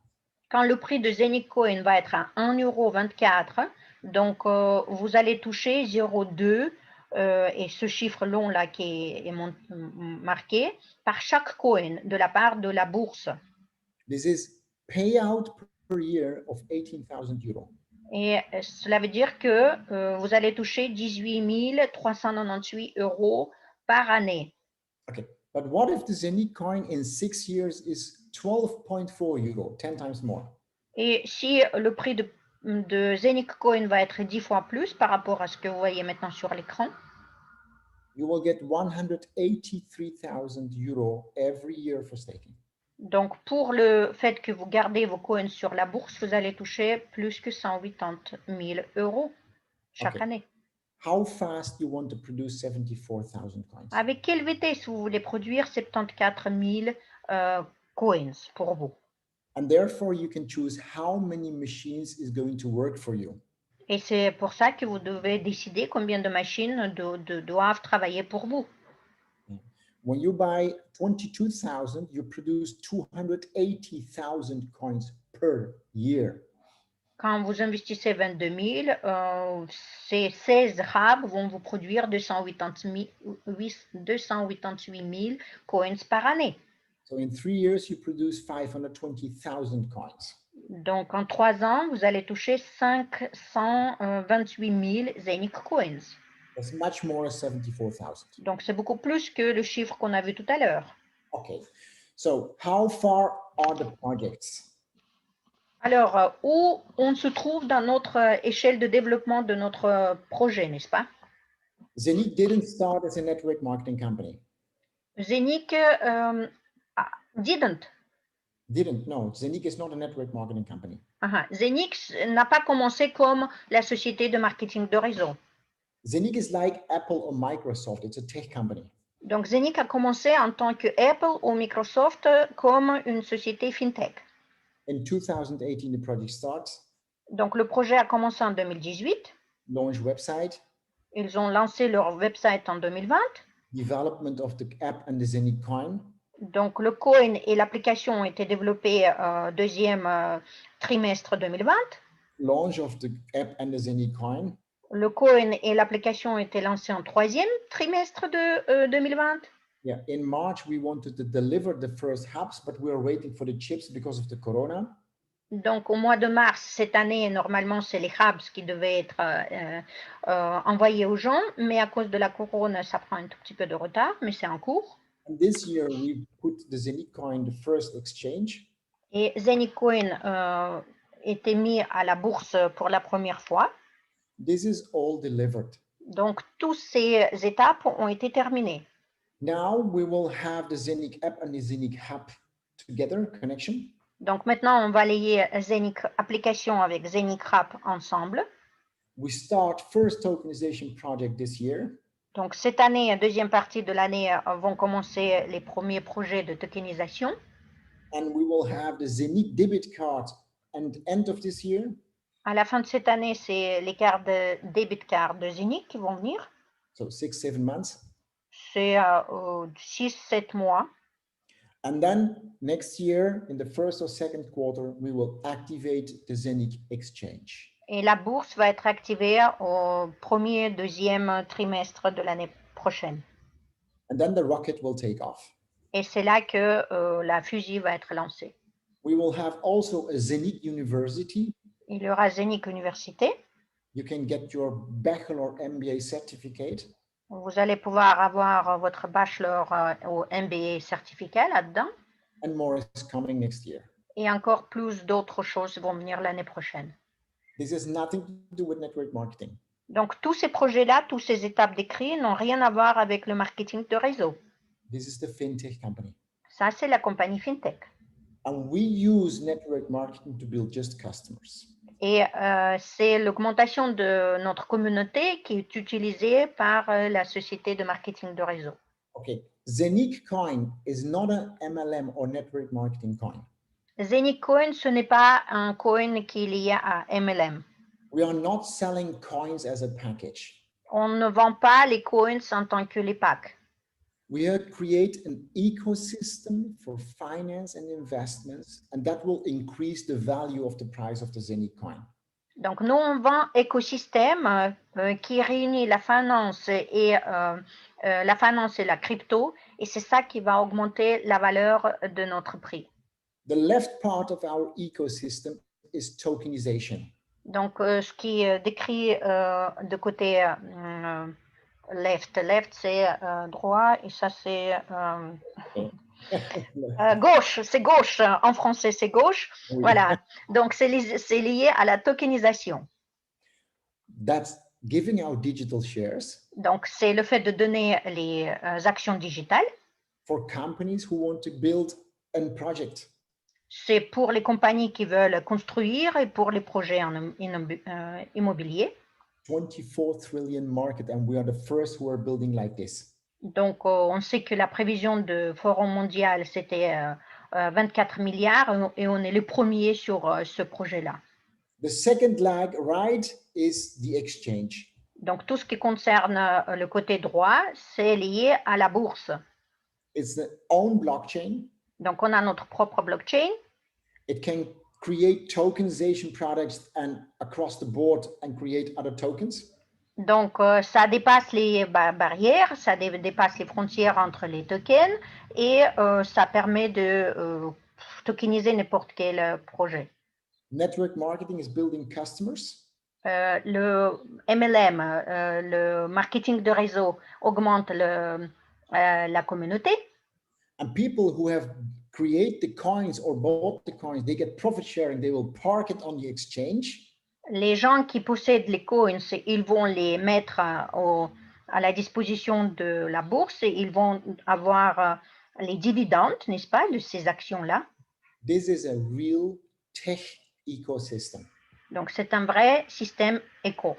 Quand le prix de Zenic Coin va être à 1,24 €, donc vous allez toucher 0,2 et ce chiffre long là qui est marqué par chaque coin de la part de la bourse. This is payout per year of 18,000 euros. Et cela veut dire que vous allez toucher 18 398 € par année. Okay, but what if the Zenic coin in 6 years is 12.4 euro, 10 times more? Et si le prix de Zenic Coin va être 10 fois plus par rapport à ce que vous voyez maintenant sur l'écran, You will get 183,000 euros every year for staking. donc pour le fait que vous gardez vos coins sur la bourse, vous allez toucher plus que 180 000 € chaque année. How fast you want to produce 74,000 coins? Avec quelle vitesse vous voulez produire 74 000 coins pour vous? And therefore you can choose how many machines is going to work for you. Et c'est pour ça que vous devez décider combien de machines doivent travailler pour vous. When you buy 22,000, you produce 280,000 coins per year. Quand vous investissez 22 000, ces 16 hubs vont vous produire 288 000 coins par année. So in 3 years, you produce 520,000 coins. Donc, en 3 ans, vous allez toucher 528 000 Zenic coins. That's much more than 74,000. Donc, c'est beaucoup plus que le chiffre qu'on a vu tout à l'heure. Okay, so how far are the projects? Alors, où on se trouve dans notre échelle de développement de notre projet, n'est-ce pas? Zenic didn't start as a network marketing company. Zenic didn't. No, Zenic is not a network marketing company. Zenic n'a pas commencé comme la société de marketing de réseau. Zenic is like Apple or Microsoft. It's a tech company. Donc, Zenic a commencé en tant que Apple ou Microsoft comme une société fintech. In 2018, the project starts. Donc, le projet a commencé en 2018. Launch website. Ils ont lancé leur website en 2020. Development of the app and the Zenic coin. Donc, le coin et l'application ont été développés deuxième trimestre 2020. Launch of the app and the Zenic coin. Le coin et l'application ont été lancés en troisième trimestre de 2020. Yeah, in March, we wanted to deliver the first hubs, but we are waiting for the chips because of the corona. Donc, au mois de mars cette année, normalement, c'est les hubs qui devaient être envoyés aux gens, mais à cause de la corona, ça prend un tout petit peu de retard, mais c'est en cours. And this year, we put the Zenic coin, the first exchange. Et Zenic Coin était mis à la bourse pour la première fois. This is all delivered. Donc, toutes ces étapes ont été terminées. Now we will have the Zenic app and the Zenic hub together, connection. Donc, maintenant, on va lier Zenic application avec Zenic App ensemble. We start first tokenization project this year. Donc, cette année, deuxième partie de l'année, vont commencer les premiers projets de tokenisation. And we will have the Zenic debit card at the end of this year. À la fin de cette année, c'est les cartes de debit card de Zenic qui vont venir. So 6-7 months. C'est 6-7 mois. And then next year, in the first or second quarter, we will activate the Zenic exchange. Et la bourse va être activée au premier, deuxième trimestre de l'année prochaine. And then the rocket will take off. Et c'est là que la fusée va être lancée. We will have also a Zenic University. Il y aura Zenic Université. You can get your bachelor MBA certificate. Vous allez pouvoir avoir votre bachelor ou MBA certificat là-dedans. And more is coming next year. Et encore plus d'autres choses vont venir l'année prochaine. This has nothing to do with network marketing. Donc, tous ces projets-là, toutes ces étapes décrites n'ont rien à voir avec le marketing de réseau. This is the fintech company. Ça, c'est la compagnie FinTech. And we use network marketing to build just customers. Et c'est l'augmentation de notre communauté qui est utilisée par la société de marketing de réseau. Okay, Zenic Coin is not an MLM or network marketing coin. Zenic Coin, ce n'est pas un coin qui est lié à MLM. We are not selling coins as a package. On ne vend pas les coins en tant que les packs. We create an ecosystem for finance and investments, and that will increase the value of the price of the Zenic coin. Donc, nous, on vend écosystème qui réunit la finance et la crypto, et c'est ça qui va augmenter la valeur de notre prix. The left part of our ecosystem is tokenization. Donc, ce qui est décrit de côté left, c'est droit, et ça, c'est gauche, c'est gauche, en français, c'est gauche. Oui. Voilà, donc c'est lié à la tokenisation. That's giving out digital shares. Donc, c'est le fait de donner les actions digitales. For companies who want to build a project. C'est pour les compagnies qui veulent construire et pour les projets en immobilier. 24 trillion market, and we are the first who are building like this. Donc, on sait que la prévision de Forum mondial, c'était 24 milliards et on est les premiers sur ce projet-là. The second leg, right, is the exchange. Donc, tout ce qui concerne le côté droit, c'est lié à la bourse. It's the own blockchain. Donc, on a notre propre blockchain. It can create tokenization products and across the board and create other tokens. Donc, ça dépasse les barrières, ça dépasse les frontières entre les tokens et ça permet de tokeniser n'importe quel projet. Network marketing is building customers. Le MLM, le marketing de réseau, augmente la communauté. And people who have created the coins or bought the coins, they get profit sharing, they will park it on the exchange. Les gens qui possèdent les coins, ils vont les mettre à la disposition de la bourse et ils vont avoir les dividendes, n'est-ce pas, de ces actions-là. This is a real tech ecosystem. Donc, c'est un vrai système éco.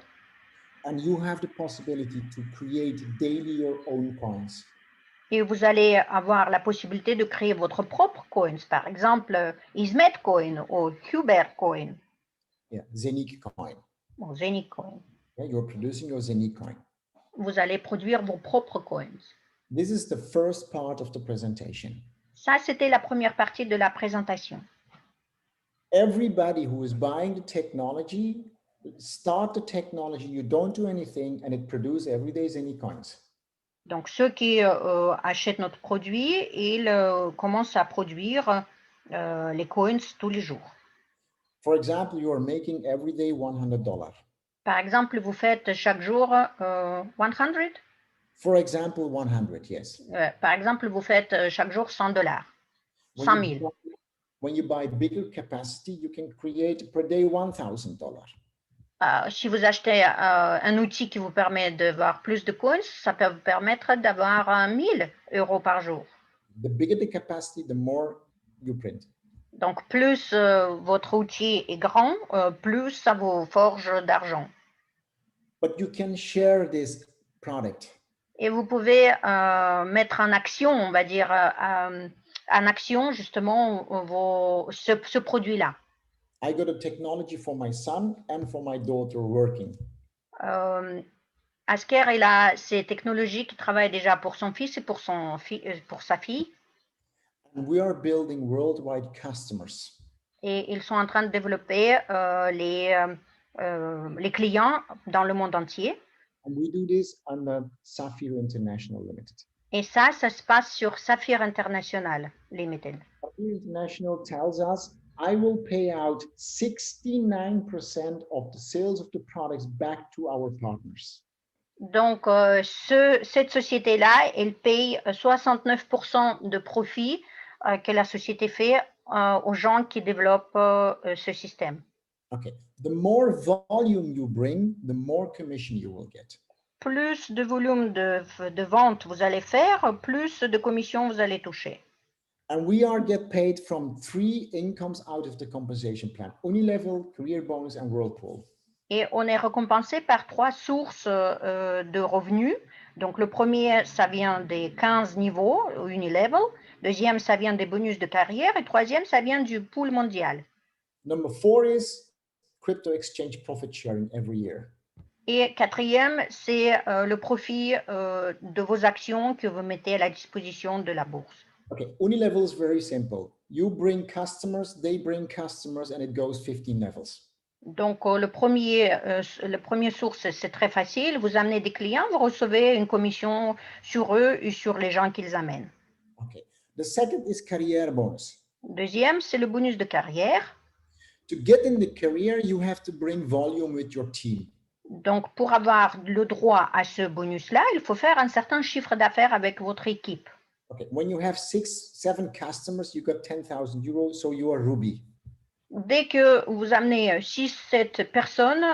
And you have the possibility to create daily your own coins. Et vous allez avoir la possibilité de créer votre propre coin, par exemple, Ismet Coin ou Hubert Coin. Yeah, Zenic Coin. Bon, Zenic Coin. Yeah, you're producing your Zenic Coin. Vous allez produire vos propres coins. This is the first part of the presentation. Ça, c'était la première partie de la présentation. Everybody who is buying the technology, start the technology, you don't do anything, and it produces every day Zenic coins. Donc, ceux qui achètent notre produit, ils commencent à produire les coins tous les jours. For example, you are making every day $100. Par exemple, vous faites chaque jour 100? For example, 100, yes. Par exemple, vous faites chaque jour $100, 100 000. When you buy bigger capacity, you can create per day $1,000. Si vous achetez un outil qui vous permet d'avoir plus de coins, ça peut vous permettre d'avoir 1 000 € par jour. The bigger the capacity, the more you print. Donc, plus votre outil est grand, plus ça vous forge d'argent. But you can share this product. Et vous pouvez mettre en action, on va dire, en action justement ce produit-là. I got a technology for my son and for my daughter working. Asker, il a ces technologies qui travaillent déjà pour son fils et pour sa fille. And we are building worldwide customers. Et ils sont en train de développer les clients dans le monde entier. And we do this under Saphir International Limited. Et ça se passe sur Saphir International Limited. Saphir International tells us, I will pay out 69% of the sales of the products back to our partners. Donc, cette société-là, elle paye 69% de profit que la société fait aux gens qui développent ce système. Okay, the more volume you bring, the more commission you will get. Plus de volume de vente vous allez faire, plus de commissions vous allez toucher. And we are get paid from 3 incomes out of the compensation plan: Unilevel, Career Bonus, and Whirlpool. Et on est récompensé par 3 sources de revenus. Donc, le premier, ça vient des 15 niveaux Unilevel. Deuxième, ça vient des bonus de carrière. Et troisième, ça vient du pool mondial. Number 4 is crypto exchange profit sharing every year. Et quatrième, c'est le profit de vos actions que vous mettez à la disposition de la bourse. Okay, Unilevel is very simple. You bring customers, they bring customers, and it goes 15 levels. Donc, le premier source, c'est très facile. Vous amenez des clients, vous recevez une commission sur eux et sur les gens qu'ils amènent. Okay, the second is career bonus. Deuxième, c'est le bonus de carrière. To get in the career, you have to bring volume with your team. Donc, pour avoir le droit à ce bonus-là, il faut faire un certain chiffre d'affaires avec votre équipe. Okay, when you have 6, 7 customers, you got 10,000 euros, so you are Ruby. Dès que vous amenez 6-7 personnes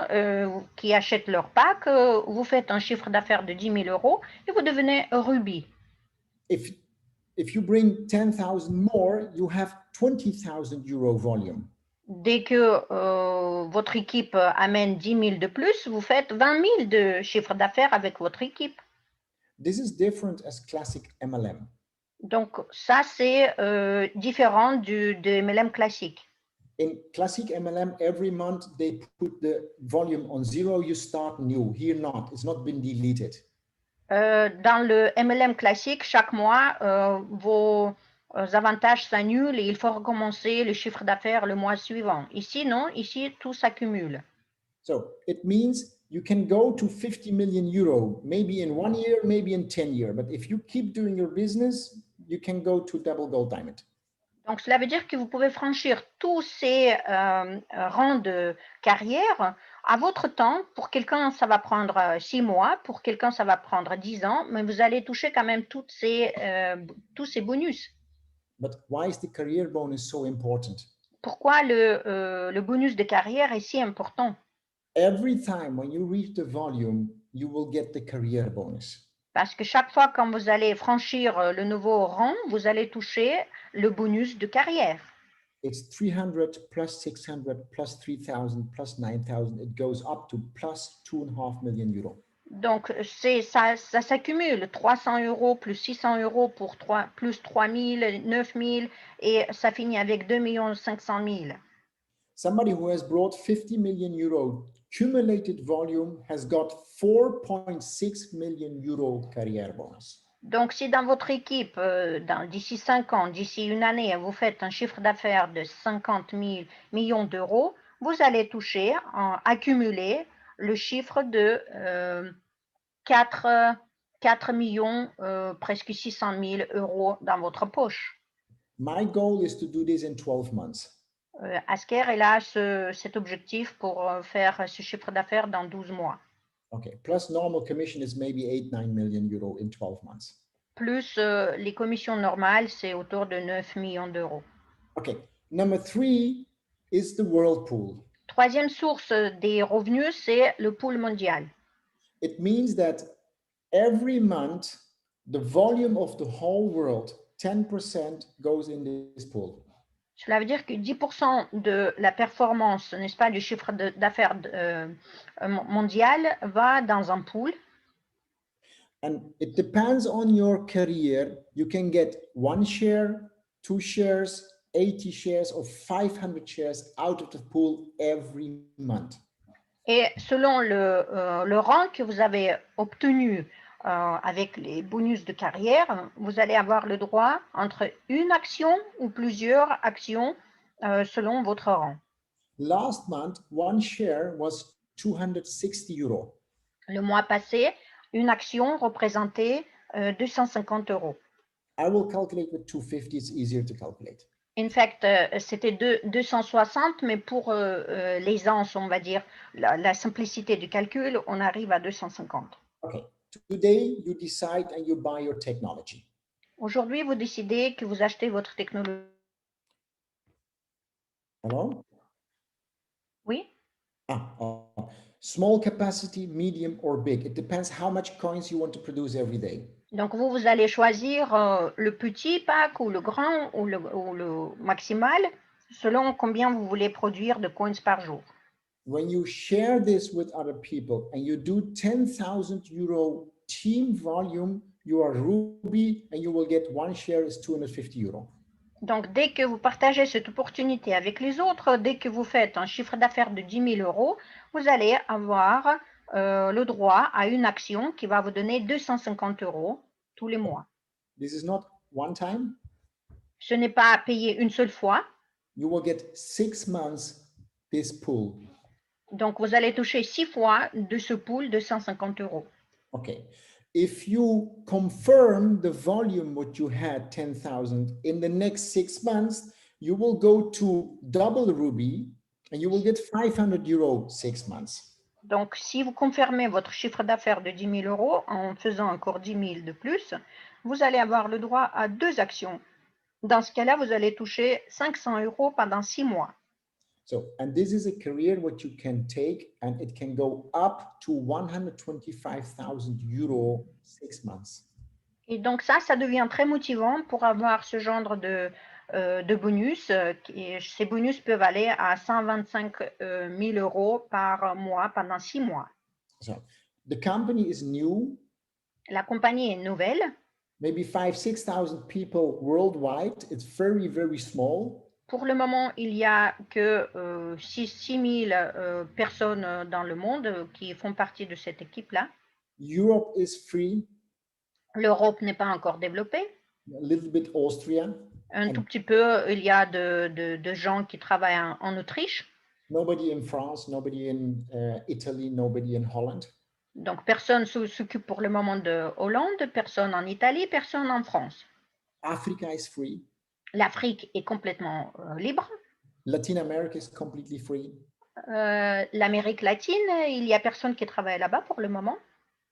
qui achètent leur pack, vous faites un chiffre d'affaires de 10 000 euros et vous devenez Ruby. If you bring 10,000 more, you have 20,000 euro volume. Dès que votre équipe amène 10 000 de plus, vous faites 20 000 de chiffre d'affaires avec votre équipe. This is different as classic MLM. Donc, ça, c'est différent de MLM classique. In classic MLM, every month they put the volume on 0, you start new. Here not, it's not been deleted. Dans le MLM classique, chaque mois, vos avantages s'annulent et il faut recommencer le chiffre d'affaires le mois suivant. Ici, non, ici, tout s'accumule. So it means you can go to 50 million euro, maybe in 1 year, maybe in 10 years. But if you keep doing your business, you can go to double gold diamond. Donc, cela veut dire que vous pouvez franchir tous ces rangs de carrière à votre temps. Pour quelqu'un, ça va prendre 6 mois. Pour quelqu'un, ça va prendre 10 ans. Mais vous allez toucher quand même tous ces bonus. But why is the career bonus so important? Pourquoi le bonus de carrière est si important? Every time when you reach the volume, you will get the career bonus. Parce que chaque fois quand vous allez franchir le nouveau rang, vous allez toucher le bonus de carrière. It's 300 plus 600 plus 3,000 plus 9,000. It goes up to plus 2.5 million euros. Donc, ça s'accumule. 300 euros plus 600 euros pour plus 3 000, 9 000 et ça finit avec 2 500 000. Somebody who has brought 50 million euro cumulated volume has got 4.6 million euro career bonus. Donc, si dans votre équipe, d'ici 5 ans, d'ici une année, vous faites un chiffre d'affaires de 50 000 millions d'euros, vous allez toucher, accumuler le chiffre de 4 millions, presque 600 000 euros dans votre poche. My goal is to do this in 12 months. Asker est là cet objectif pour faire ce chiffre d'affaires dans 12 mois. Okay, plus normal commission is maybe 8-9 million euro in 12 months. Plus les commissions normales, c'est autour de 9 millions d'euros. Okay, number 3 is the Whirlpool. Troisième source des revenus, c'est le pool mondial. It means that every month, the volume of the whole world, 10% goes in this pool. Cela veut dire que 10% de la performance, n'est-ce pas, du chiffre d'affaires mondial va dans un pool. And it depends on your career. You can get 1 share, 2 shares, 80 shares, or 500 shares out of the pool every month. Et selon le rang que vous avez obtenu avec les bonus de carrière, vous allez avoir le droit entre une action ou plusieurs actions selon votre rang. Last month, 1 share was 260 euros. Le mois passé, une action représentait 250 euros. I will calculate with 250. It's easier to calculate. In fact, c'était 260, mais pour l'aisance, on va dire, la simplicité du calcul, on arrive à 250. Okay. Today, you decide and you buy your technology. Aujourd'hui, vous décidez que vous achetez votre technologie. Hello? Oui? Small capacity, medium, or big. It depends how much coins you want to produce every day. Donc, vous allez choisir le petit pack ou le grand ou le maximal selon combien vous voulez produire de coins par jour. When you share this with other people and you do 10,000 euro team volume, you are Ruby and you will get one share is 250 euro. Donc, dès que vous partagez cette opportunité avec les autres, dès que vous faites un chiffre d'affaires de 10 000 euros, vous allez avoir le droit à une action qui va vous donner 250 euros tous les mois. This is not one time. Ce n'est pas payé une seule fois. You will get 6 months this pool. Donc, vous allez toucher 6 fois de ce pool de 150 euros. Okay. If you confirm the volume what you had 10,000 in the next 6 months, you will go to double Ruby and you will get 500 euro 6 months. Donc, si vous confirmez votre chiffre d'affaires de 10 000 euros en faisant encore 10 000 de plus, vous allez avoir le droit à 2 actions. Dans ce cas-là, vous allez toucher 500 euros pendant 6 mois. So, and this is a career what you can take and it can go up to 125,000 euro 6 months. Et donc ça devient très motivant pour avoir ce genre de bonus. Et ces bonus peuvent aller à 125 000 euros par mois pendant 6 mois. So, the company is new. La compagnie est nouvelle. Maybe 5,000-6,000 people worldwide. It's very, very small. Pour le moment, il n'y a que 6 000 personnes dans le monde qui font partie de cette équipe-là. Europe is free. L'Europe n'est pas encore développée. A little bit Austria. Un tout petit peu, il y a de gens qui travaillent en Autriche. Nobody in France, nobody in Italy, nobody in Holland. Donc, personne s'occupe pour le moment de Hollande, personne en Italie, personne en France. Africa is free. L'Afrique est complètement libre. Latin America is completely free. L'Amérique latine, il n'y a personne qui travaille là-bas pour le moment.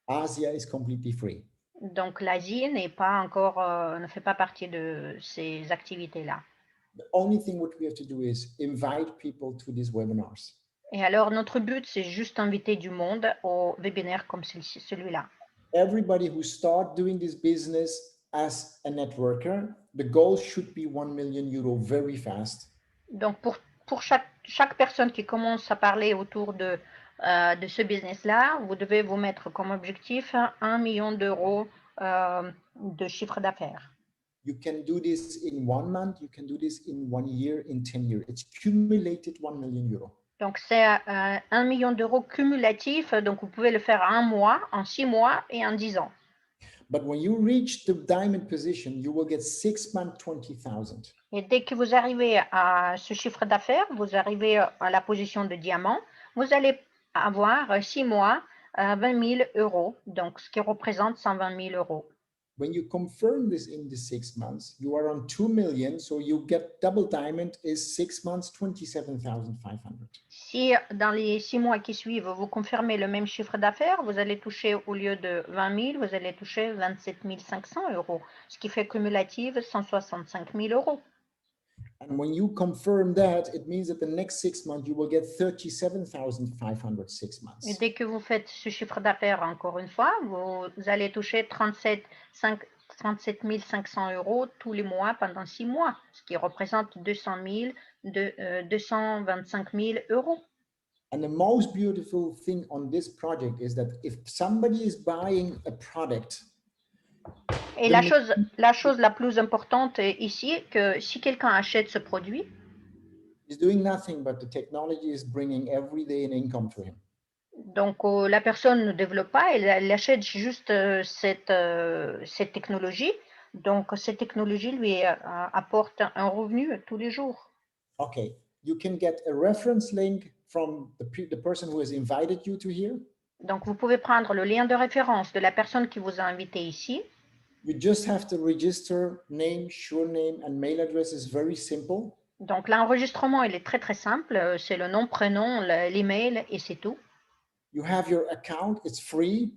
Asia is completely free. Donc, l'Asie n'est pas encore, ne fait pas partie de ces activités-là. The only thing what we have to do is invite people to these webinars. Et alors, notre but, c'est juste inviter du monde au webinaire comme celui-là. Everybody who start doing this business as a networker, the goal should be 1 million euro very fast. Donc, pour chaque personne qui commence à parler autour de ce business-là, vous devez vous mettre comme objectif 1 million d'euros de chiffre d'affaires. You can do this in 1 month, you can do this in 1 year, in 10 years. It's cumulated 1 million euro. Donc, c'est 1 million d'euros cumulatif. Donc, vous pouvez le faire en 1 mois, en 6 mois et en 10 ans. But when you reach the diamond position, you will get 6 months, 20,000. Et dès que vous arrivez à ce chiffre d'affaires, vous arrivez à la position de diamant, vous allez avoir 6 mois, 20 000 euros, donc ce qui représente 120 000 euros. When you confirm this in the 6 months, you are on 2 million, so you get double diamond is 6 months, 27,500. Si dans les 6 mois qui suivent, vous confirmez le même chiffre d'affaires, vous allez toucher au lieu de 20 000, vous allez toucher 27 500 euros, ce qui fait cumulative 165 000 euros. And when you confirm that, it means that the next 6 months, you will get 37,500 6 months. Et dès que vous faites ce chiffre d'affaires, encore une fois, vous allez toucher 37 500 euros tous les mois pendant 6 mois, ce qui représente 225 000 euros. And the most beautiful thing on this project is that if somebody is buying a product, et la chose la plus importante ici, que si quelqu'un achète ce produit, is doing nothing but the technology is bringing every day an income to him. Donc, la personne ne développe pas, elle achète juste cette technologie. Donc, cette technologie lui apporte un revenu tous les jours. Okay, you can get a reference link from the person who has invited you to here. Donc, vous pouvez prendre le lien de référence de la personne qui vous a invité ici. You just have to register name, surname, and mail address is very simple. Donc, l'enregistrement, il est très, très simple. C'est le nom, prénom, l'email et c'est tout. You have your account, it's free.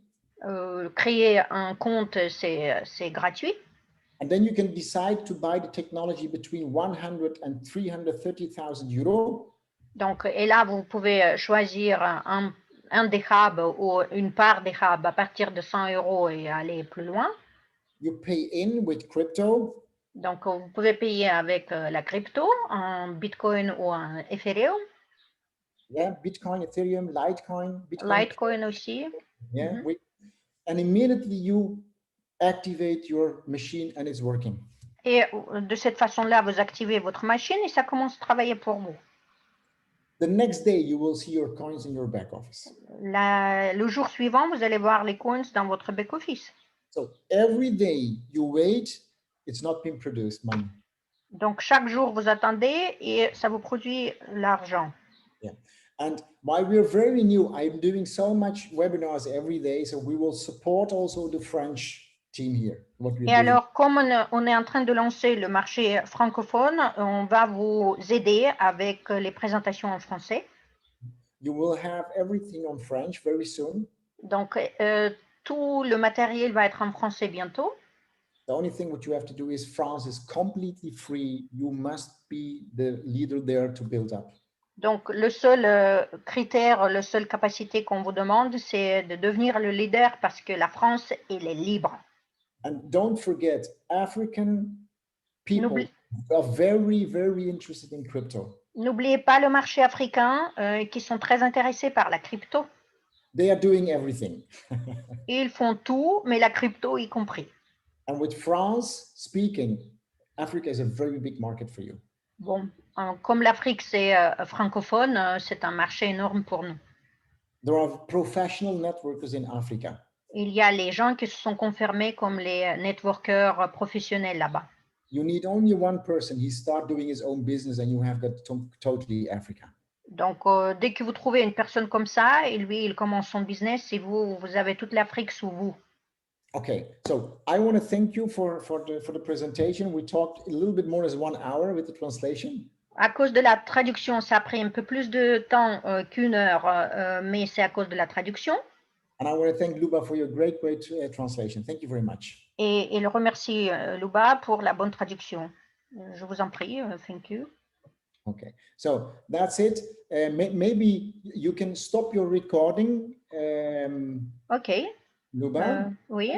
Créer un compte, c'est gratuit. And then you can decide to buy the technology between 100 and 330,000 euro. Donc, et là, vous pouvez choisir un dirham ou une part dirham à partir de 100 € et aller plus loin. You pay in with crypto. Donc, vous pouvez payer avec la crypto, en Bitcoin ou en Ethereum. Yeah, Bitcoin, Ethereum, Litecoin, Bitcoin. Litecoin aussi. Yeah, and immediately you activate your machine and it's working. Et de cette façon-là, vous activez votre machine et ça commence à travailler pour vous. The next day, you will see your coins in your back office. Le jour suivant, vous allez voir les coins dans votre back-office. So every day you wait, it's not being produced, money. Donc, chaque jour, vous attendez et ça vous produit l'argent. Yeah. And while we're very new, I'm doing so much webinars every day. So we will support also the French team here. Et alors, comme on est en train de lancer le marché francophone, on va vous aider avec les présentations en français. You will have everything on French very soon. Donc, tout le matériel va être en français bientôt. The only thing what you have to do is France is completely free. You must be the leader there to build up. Donc, le seul critère, la seule capacité qu'on vous demande, c'est de devenir le leader parce que la France, elle est libre. And don't forget, African people are very, very interested in crypto. N'oubliez pas le marché africain qui sont très intéressés par la crypto. They are doing everything. Ils font tout, mais la crypto y compris. And with France speaking, Africa is a very big market for you. Bon, comme l'Afrique c'est francophone, c'est un marché énorme pour nous. There are professional networkers in Africa. Il y a les gens qui se sont confirmés comme les networkers professionnels là-bas. You need only one person. He start doing his own business, and you have got totally Africa. Donc, dès que vous trouvez une personne comme ça, et lui, il commence son business, et vous avez toute l'Afrique sous vous. Okay, so I want to thank you for the presentation. We talked a little bit more than 1 hour with the translation. À cause de la traduction, ça a pris un peu plus de temps qu'une heure, mais c'est à cause de la traduction. And I want to thank Luba for your great translation. Thank you very much. Et il remercie Luba pour la bonne traduction. Je vous en prie, thank you. Okay, so that's it. Maybe you can stop your recording. OK. Luba? Oui.